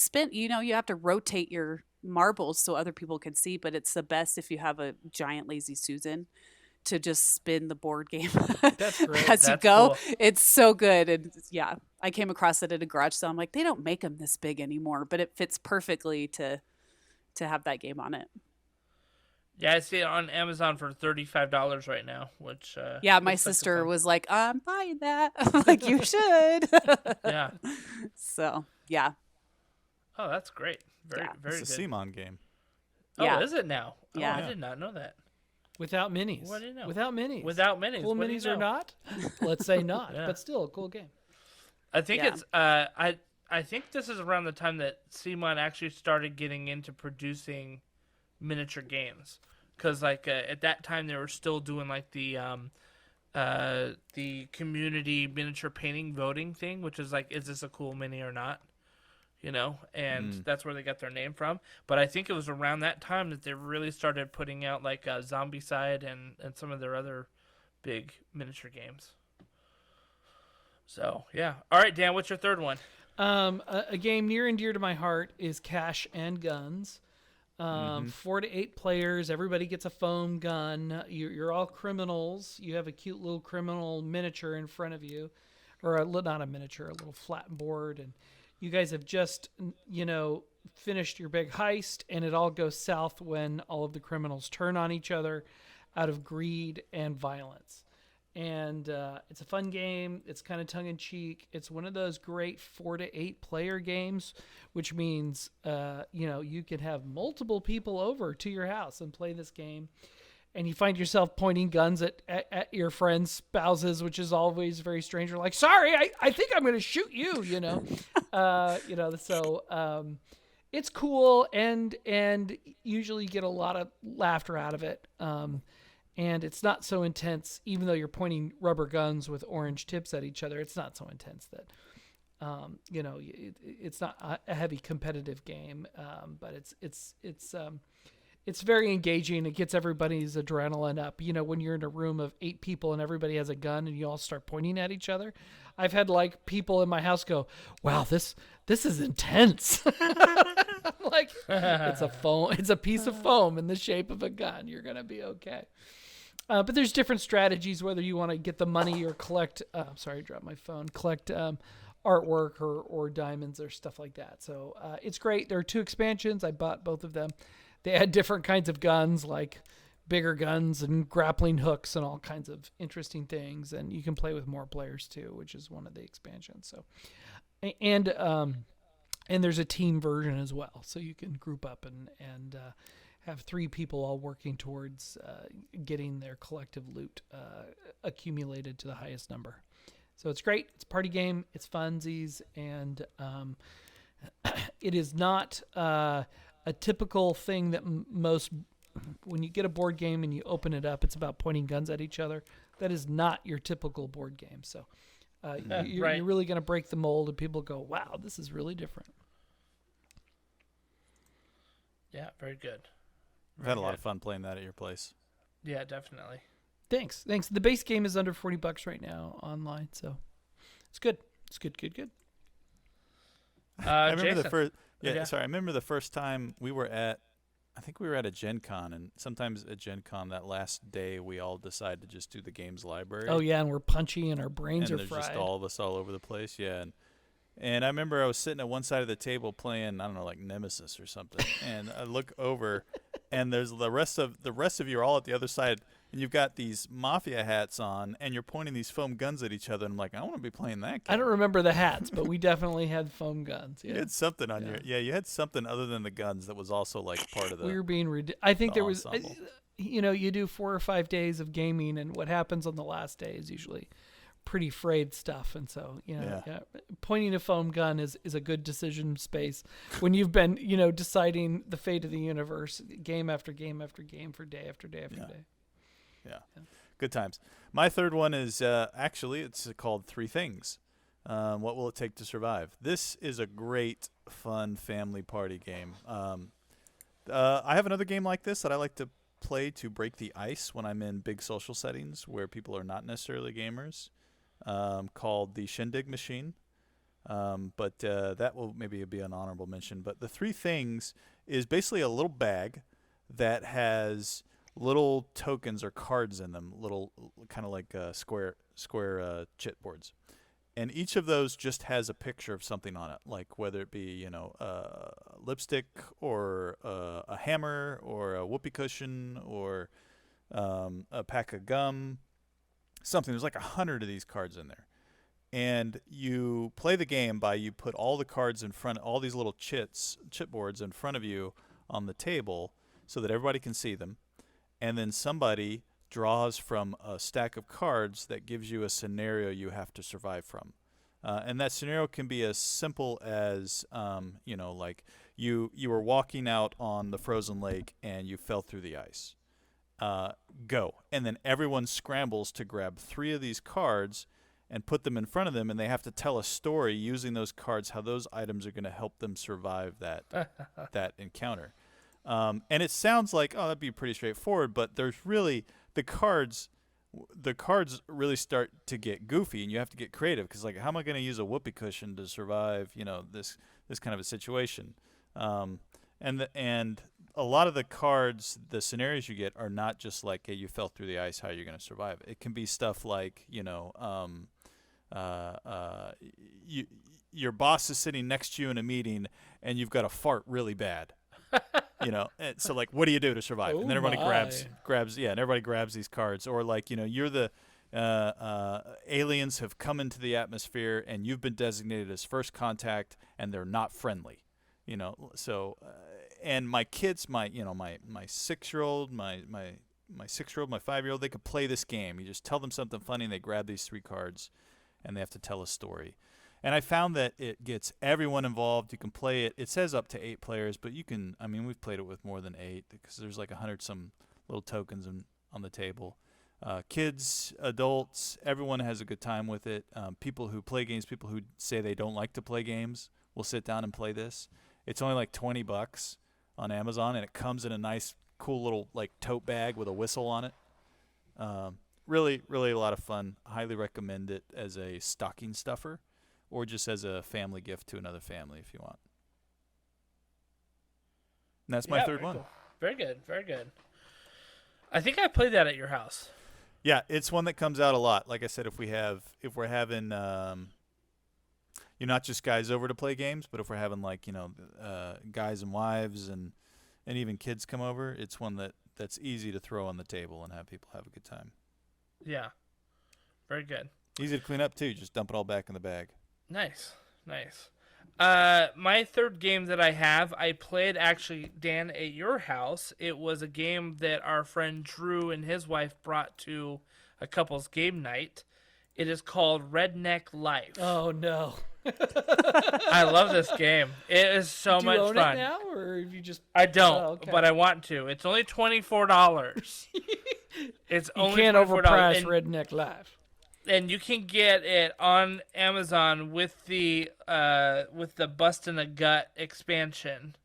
have to rotate your marbles so other people can see, but it's the best if you have a giant Lazy Susan to just spin the board game That's great. as you That's go. cool. It's so good. And yeah, I came across it at a garage sale. I'm like, they don't make them this big anymore, but it fits perfectly to have that game on it. Yeah, I see it on Amazon for $35 right now, which Yeah, my looks like a sister fun- was like, I'm buying that. I'm like, you should. Yeah. So, yeah. Oh, that's great. Very, Yeah. very It's a good. CMON game. Oh, Yeah. is it now? Yeah. Oh, I did not know that. Without minis. What do you know? Without minis. Without minis. Cool What do you minis or know? not? Let's say not, Yeah. but still a cool game. I think Yeah. it's I think this is around the time that CMON actually started getting into producing miniature games, because like at that time they were still doing like the the community miniature painting voting thing, which is like, is this a cool mini or not? You know, and that's where they got their name from. But I think it was around that time that they really started putting out like Zombicide and some of their other big miniature games. So yeah. All right, Dan, what's your third one? A game near and dear to my heart is Cash and Guns. 4 to 8 players. Everybody gets a foam gun. You're all criminals. You have a cute little criminal miniature in front of you, or not a miniature, a little flat board, and you guys have just, finished your big heist, and it all goes south when all of the criminals turn on each other out of greed and violence. And it's a fun game. It's kind of tongue-in-cheek. It's one of those great 4 to 8 player games, which means, you can have multiple people over to your house and play this game. And you find yourself pointing guns at your friends' spouses, which is always very strange. You're like, sorry, I think I'm going to shoot you, So it's cool, and usually you get a lot of laughter out of it. And it's not so intense, even though you're pointing rubber guns with orange tips at each other. It's not so intense that, it's not a heavy competitive game, but it's very engaging. It gets everybody's adrenaline up. When you're in a room of 8 people and everybody has a gun and you all start pointing at each other. I've had like people in my house go, "Wow, this is intense." I'm like, it's a piece of foam in the shape of a gun. You're gonna be okay. But there's different strategies, whether you want to get the money or collect. Sorry, I dropped my phone. Collect artwork or diamonds or stuff like that. So it's great. There are 2 expansions. I bought both of them. They had different kinds of guns, like bigger guns and grappling hooks and all kinds of interesting things. And you can play with more players too, which is one of the expansions. So, and there's a team version as well, so you can group up and have 3 people all working towards getting their collective loot accumulated to the highest number. So it's great. It's a party game. It's funsies, and it is not a typical thing that most, when you get a board game and you open it up, it's about pointing guns at each other. That is not your typical board game. So you're really going to break the mold, and people go, wow, this is really different. Yeah, very good. I've had a lot of fun playing that at your place. Yeah, definitely. Thanks. The base game is under $40 right now online, so it's good. It's good. I remember Jason. the first. Yeah, sorry. I remember the first time we were at. I think we were at a Gen Con, and sometimes at Gen Con that last day we all decide to just do the games library. Oh yeah, and we're punchy and our brains and are there's fried. just all of us all over the place. Yeah, and I remember I was sitting at one side of the table playing, I don't know, like Nemesis or something, and I look over, and there's the rest of you are all at the other side, and you've got these mafia hats on, and you're pointing these foam guns at each other, and I'm like, I want to be playing that game. I don't remember the hats, but we definitely had foam guns. Yeah. You had something on you had something other than the guns that was also like part of the. We were being I think there was, ensemble. you do 4 or 5 days of gaming, and what happens on the last day is usually pretty frayed stuff, and so pointing a foam gun is a good decision space when you've been deciding the fate of the universe game after game after game for day after day after day. Yeah, good times. My third one is actually it's called 3 Things. What will it take to survive? This is a great, fun family party game. I have another game like this that I like to play to break the ice when I'm in big social settings where people are not necessarily gamers. Called the Shindig Machine, but that will maybe be an honorable mention. But the 3 Things is basically a little bag that has little tokens or cards in them, little kind of like square chipboards, and each of those just has a picture of something on it, like whether it be lipstick or a hammer or a whoopee cushion or a pack of gum. Something. There's like 100 of these cards in there, and you play the game by you put all the cards in front, all these little chipboards in front of you on the table, so that everybody can see them, and then somebody draws from a stack of cards that gives you a scenario you have to survive from, and that scenario can be as simple as like you were walking out on the frozen lake and you fell through the ice. go. And then everyone scrambles to grab 3 of these cards and put them in front of them, and they have to tell a story using those cards, how those items are going to help them survive that encounter. And it sounds like, oh, that'd be pretty straightforward, but there's really the cards really start to get goofy, and you have to get creative, because like, how am I going to use a whoopee cushion to survive, this kind of a situation? And a lot of the cards, the scenarios you get are not just like, hey, you fell through the ice, how you're going to survive. It can be stuff like, your boss is sitting next to you in a meeting, and you've got to fart really bad. And so like, what do you do to survive? And then everybody everybody grabs these cards. Or like, you're the aliens have come into the atmosphere, and you've been designated as first contact, and they're not friendly. So and my kids, my 6-year-old, my 6-year-old, my 5-year-old, they could play this game. You just tell them something funny, and they grab these 3 cards, and they have to tell a story. And I found that it gets everyone involved. You can play it. It says up to 8 players, but we've played it with more than 8, because there's like 100 some little tokens on the table. Kids, adults, everyone has a good time with it. People who play games, people who say they don't like to play games, will sit down and play this. It's only like $20 on Amazon, and it comes in a nice, cool little like tote bag with a whistle on it. Really, really a lot of fun. Highly recommend it as a stocking stuffer, or just as a family gift to another family if you want. And that's my third one. Cool. Very good, very good. I think I played that at your house. Yeah, it's one that comes out a lot. Like I said, if we're having not just guys over to play games, but if we're having like guys and wives and even kids come over, it's one that's easy to throw on the table and have people have a good time. Yeah, very good. Easy to clean up too. Just dump it all back in the bag. Nice. My third game that I played actually, Dan, at your house. It was a game that our friend Drew and his wife brought to a couple's game night. It is called Redneck Life. Oh no! I love this game. It is so much fun. Do you own it now, or have you just? I don't, okay. but I want to. It's only $24. It's You only can't $24. overprice Redneck Life. And you can get it on Amazon with the Bustin' a Gut expansion,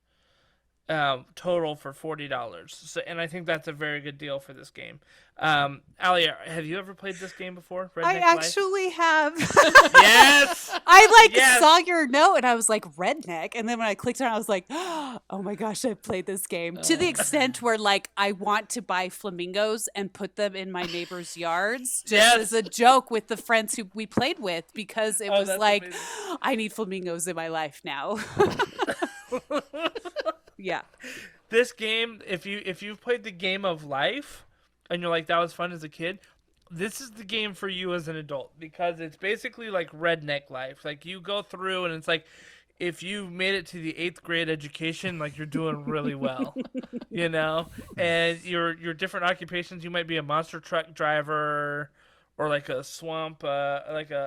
total for $40. So, and I think that's a very good deal for this game. Allie, have you ever played this game before? Redneck I Life? actually have. Yes. I saw your note and I was like, redneck. And then when I clicked on it, I was like, oh my gosh, I've played this game. To the extent where like I want to buy flamingos and put them in my neighbors' yards. Just as a joke with the friends who we played with, because it was like, amazing. I need flamingos in my life now. Yeah. This game, if you've played the game of life and you're like, that was fun as a kid, this is the game for you as an adult, because it's basically like Redneck Life. Like, you go through and it's like, if you made it to the 8th grade education, like, you're doing really well, and your different occupations, you might be a monster truck driver or like a swamp, a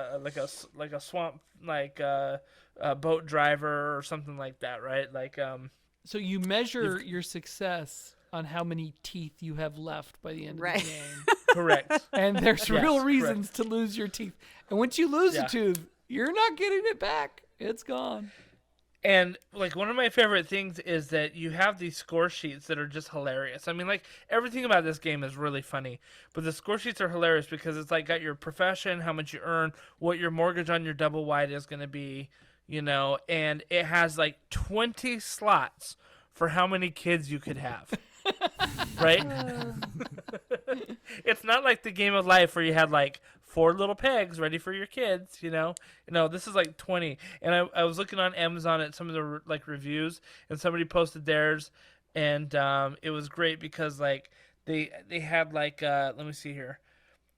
boat driver or something like that. Right. Like, so you measure your success on how many teeth you have left by the end of the game. Correct. And there's real reasons to lose your teeth. And once you lose a tooth, you're not getting it back. It's gone. And like, one of my favorite things is that you have these score sheets that are just hilarious. I mean, like, everything about this game is really funny, but the score sheets are hilarious because it's like got your profession, how much you earn, what your mortgage on your double wide is going to be, and it has like 20 slots for how many kids you could have. Right? It's not like the game of life where you had like 4 little pegs ready for your kids, No, this is like 20. And I was looking on Amazon at some of the like reviews, and somebody posted theirs, and it was great because like they had like let me see here.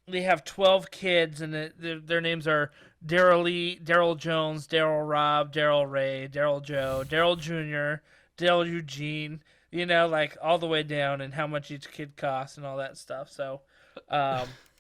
They have 12 kids, and their names are Daryl Lee, Daryl Jones, Daryl Rob, Daryl Ray, Daryl Joe, Daryl Jr., Daryl Eugene, like all the way down, and how much each kid costs and all that stuff. So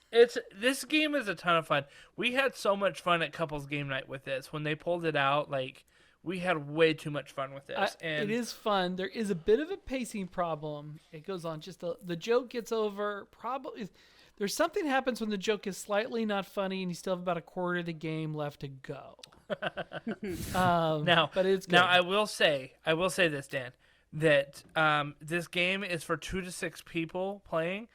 this game is a ton of fun. We had so much fun at couples game night with this. When they pulled it out, like, we had way too much fun with this. And it is fun. There is a bit of a pacing problem. It goes on the joke gets over probably. There's something happens when the joke is slightly not funny and you still have about a quarter of the game left to go. But it's good. Now I will say this, Dan, that this game is for 2 to 6 people playing,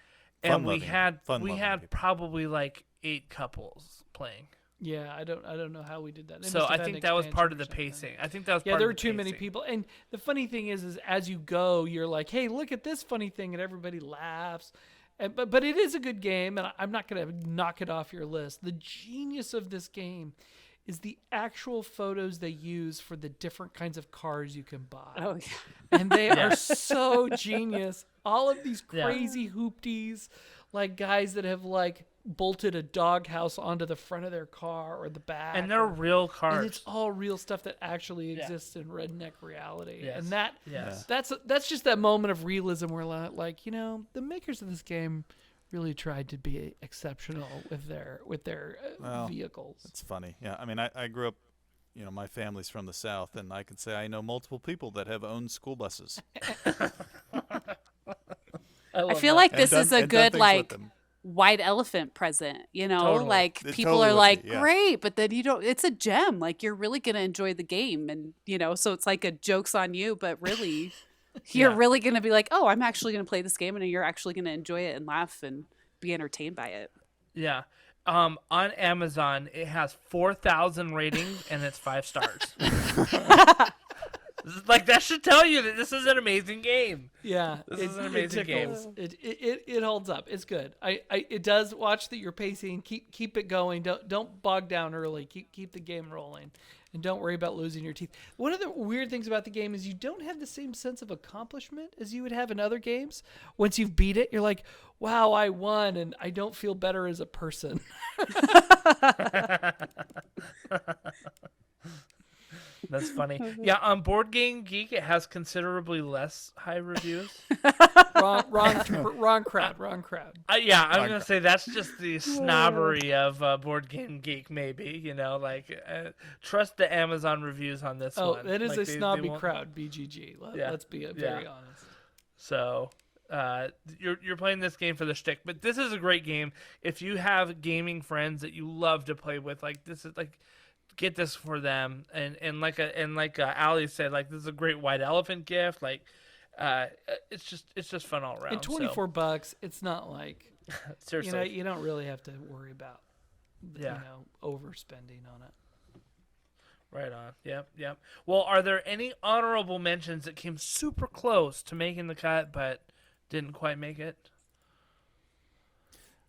and we had probably like 8 couples playing. Yeah, I don't know how we did that. So I think that was part of the pacing. I think that was part there of were the too many pacing. people. And the funny thing is as you go, you're like, hey, look at this funny thing, and everybody laughs. But it is a good game, and I'm not going to knock it off your list. The genius of this game is the actual photos they use for the different kinds of cars you can buy. Oh, yeah. And they are so genius. All of these crazy hoopties, like guys that have like bolted a doghouse onto the front of their car or the back. And they're real cars. And it's all real stuff that actually exists in redneck reality. Yes. And that's just that moment of realism where like, you know, the makers of this game really tried to be exceptional with their vehicles. It's funny. Yeah. I mean, I grew up, you know, my family's from the South, and I can say I know multiple people that have owned school buses. I feel like this is a good, things with like, them. white elephant present, you know, Totally. like It people totally are would like, be, yeah. great, but then you don't, it's a gem. Like, you're really going to enjoy the game. And, you know, so it's like a joke's on you, but really, you're really going to be like, oh, I'm actually going to play this game, and you're actually going to enjoy it and laugh and be entertained by it. Yeah. On Amazon, it has 4,000 ratings, and it's 5 stars. Like, that should tell you that this is an amazing game. Yeah, This is an amazing game. It holds up. It's good. It does watch that you're pacing. Keep it going. Don't bog down early. Keep the game rolling, and don't worry about losing your teeth. One of the weird things about the game is you don't have the same sense of accomplishment as you would have in other games. Once you've beat it, you're like, wow, I won, and I don't feel better as a person. That's funny. Yeah, on Board Game Geek, it has considerably less high reviews. wrong crowd. Yeah, I'm going to say that's just the snobbery of Board Game Geek, maybe. You know, like, trust the Amazon reviews on this one. Oh, that is like, a they snobby won't- crowd, BGG. Let's be very honest. So, you're playing this game for the shtick, but this is a great game. If you have gaming friends that you love to play with, like, this is like, get this for them. And like Ali said, like, this is a great white elephant gift. Like, it's just fun all around. And $24, it's not like Seriously, you don't really have to worry about overspending on it. Right on. Yep. Well, are there any honorable mentions that came super close to making the cut but didn't quite make it?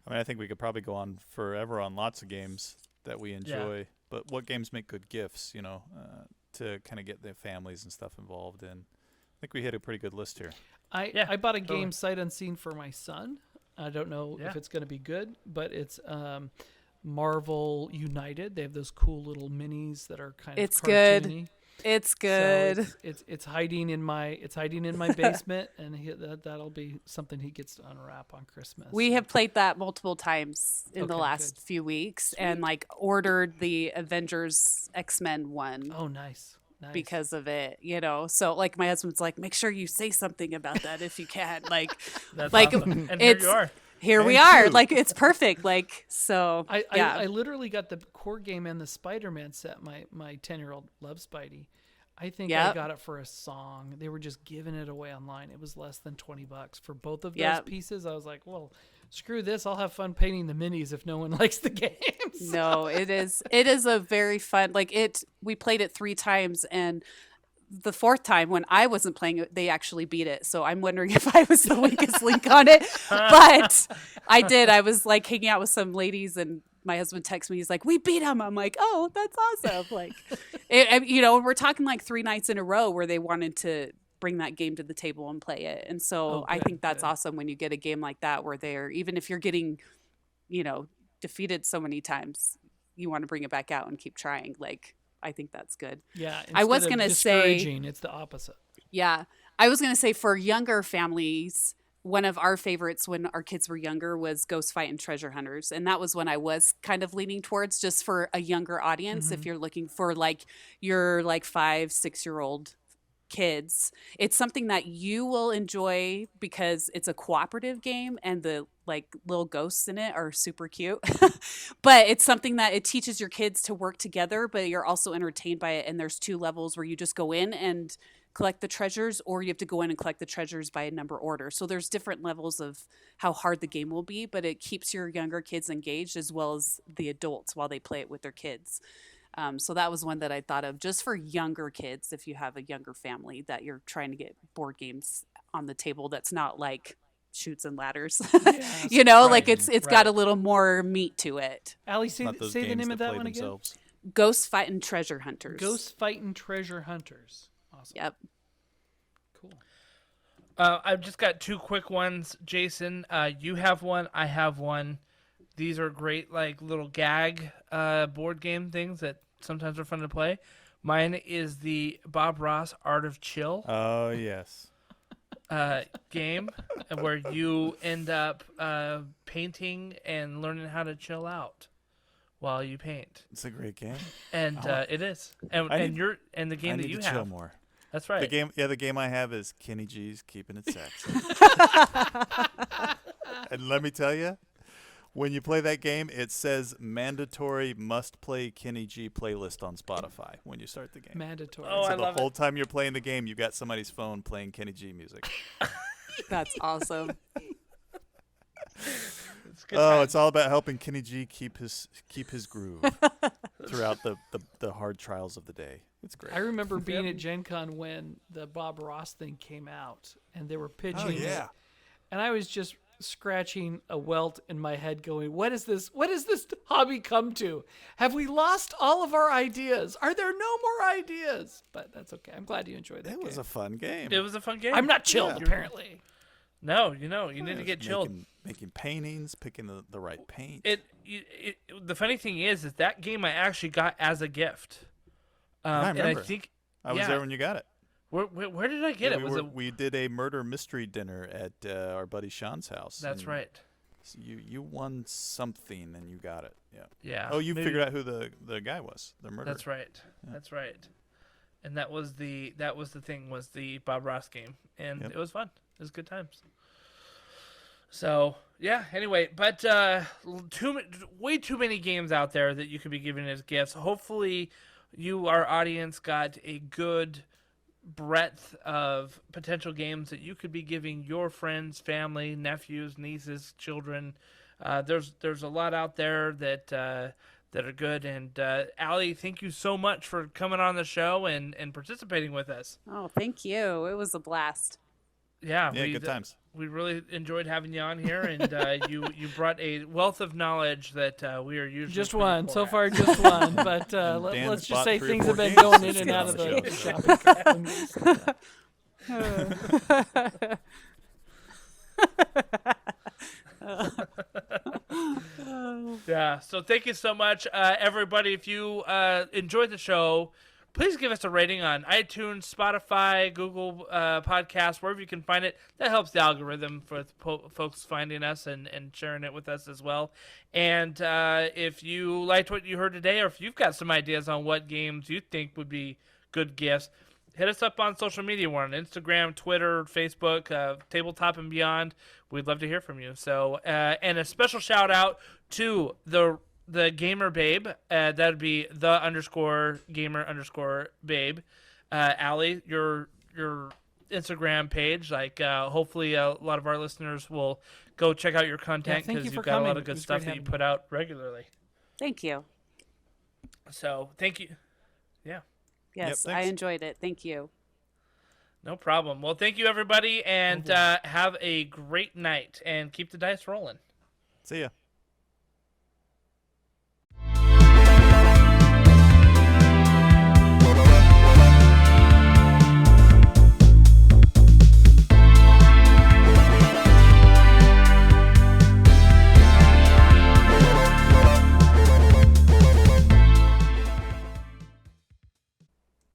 I mean, I think we could probably go on forever on lots of games that we enjoy. Yeah. But what games make good gifts, you know, to kind of get their families and stuff involved in? I think we hit a pretty good list here. I bought a game sight unseen for my son. I don't know if it's going to be good, but it's Marvel United. They have those cool little minis that are kind of cartoony. It's good. So it's hiding in my basement, and that'll be something he gets to unwrap on Christmas. We have played that multiple times in the last few weeks. Sweet. And like ordered the Avengers X-Men one. Oh, nice. Because of it, you know. So like my husband's like, make sure you say something about that if you can. Like, that's like awesome. And here you are. Here we are. Like, it's perfect. Like, so I literally got the core game and the Spider-Man set. My 10-year-old loves Spidey. I think I got it for a song. They were just giving it away online. It was less than $20 for both of those pieces. I was like, well, screw this. I'll have fun painting the minis if no one likes the games. No, it is a very fun, like we played it 3 times, and the 4th time when I wasn't playing it, they actually beat it. So I'm wondering if I was the weakest link on it, but I did. I was like hanging out with some ladies, and my husband texts me. He's like, "We beat him." I'm like, "Oh, that's awesome!" Like, you know, we're talking like 3 nights in a row where they wanted to bring that game to the table and play it. And so I think that's awesome when you get a game like that where they're, even if you're getting, you know, defeated so many times, you want to bring it back out and keep trying. Like, I think that's good. Yeah. I was going to say, it's the opposite. Yeah. I was going to say for younger families, one of our favorites when our kids were younger was Ghost Fight and Treasure Hunters. And that was one I was kind of leaning towards just for a younger audience. If you're looking for like your like 5-6-year-old kids, it's something that you will enjoy because it's a cooperative game and the like little ghosts in it are super cute. But it's something that it teaches your kids to work together, but you're also entertained by it. And there's 2 levels where you just go in and collect the treasures, or you have to go in and collect the treasures by a number order. So there's different levels of how hard the game will be, but it keeps your younger kids engaged as well as the adults while they play it with their kids. So that was one that I thought of just for younger kids. If you have a younger family that you're trying to get board games on the table, that's not like Chutes and Ladders, you know, like it's got a little more meat to it. Allie, say the name of that one again. Ghost Fight and Treasure Hunters. Ghost Fight and Treasure Hunters. Awesome. Yep. Cool. I've just got 2 quick ones. Jason, you have one. I have one. These are great, like little gag board game things that sometimes are fun to play. Mine is the Bob Ross Art of Chill. Oh yes. Game where you end up painting and learning how to chill out while you paint. It's a great game. And it is. And the game that you have. Chill more. That's right. The game I have is Kenny G's Keeping It Sexy. And let me tell you, when you play that game, it says mandatory must play Kenny G playlist on Spotify when you start the game. Mandatory. Oh, so I the love whole it. time you're playing the game, you've got somebody's phone playing Kenny G music. That's awesome. It's all about helping Kenny G keep his groove throughout the hard trials of the day. It's great. I remember being at Gen Con when the Bob Ross thing came out and they were pitching Oh, yeah. it. And I was just scratching a welt in my head going, what is this hobby come to? Have we lost all of our ideas? Are there no more ideas? But that's okay. I'm glad you enjoyed that game. It was a fun game. It was a fun game. I'm not chilled, apparently. No, you need to get chilled. Making paintings, picking the right paint. The funny thing is that game I actually got as a gift. I remember. And I think I was there when you got it. Where did I get it? We did a murder mystery dinner at our buddy Sean's house. That's right. So you won something and you got it. Yeah. Yeah. Oh, you figured out who the guy was, the murderer. That's right. Yeah. That's right. And that was the thing was the Bob Ross game, and it was fun. It was good times. So yeah. Anyway, but way too many games out there that you could be giving as gifts. Hopefully, you, our audience, got a good breadth of potential games that you could be giving your friends, family, nephews, nieces, children. There's a lot out there that are good. And Allie, thank you so much for coming on the show and participating with us. Oh, thank you. It was a blast. Yeah, good times. We really enjoyed having you on here, and you brought a wealth of knowledge that we are usually just one. So at. far, just one. But let's just say 3 or things 4 have been games going in since and out of the shopping. Yeah, so thank you so much, everybody. If you enjoyed the show, please give us a rating on iTunes, Spotify, Google Podcasts, wherever you can find it. That helps the algorithm for folks finding us and sharing it with us as well. And if you liked what you heard today, or if you've got some ideas on what games you think would be good gifts, hit us up on social media. We're on Instagram, Twitter, Facebook, Tabletop and Beyond. We'd love to hear from you. So, and a special shout out to the gamer babe. That'd be _gamer_babe. Allie, your Instagram page. Like, hopefully a lot of our listeners will go check out your content because you've got a lot of good stuff that you put out regularly. Thank you. So, thank you. Yeah. Yes, Yep, I enjoyed it. Thank you. No problem. Well, thank you, everybody, and have a great night, and keep the dice rolling. See ya.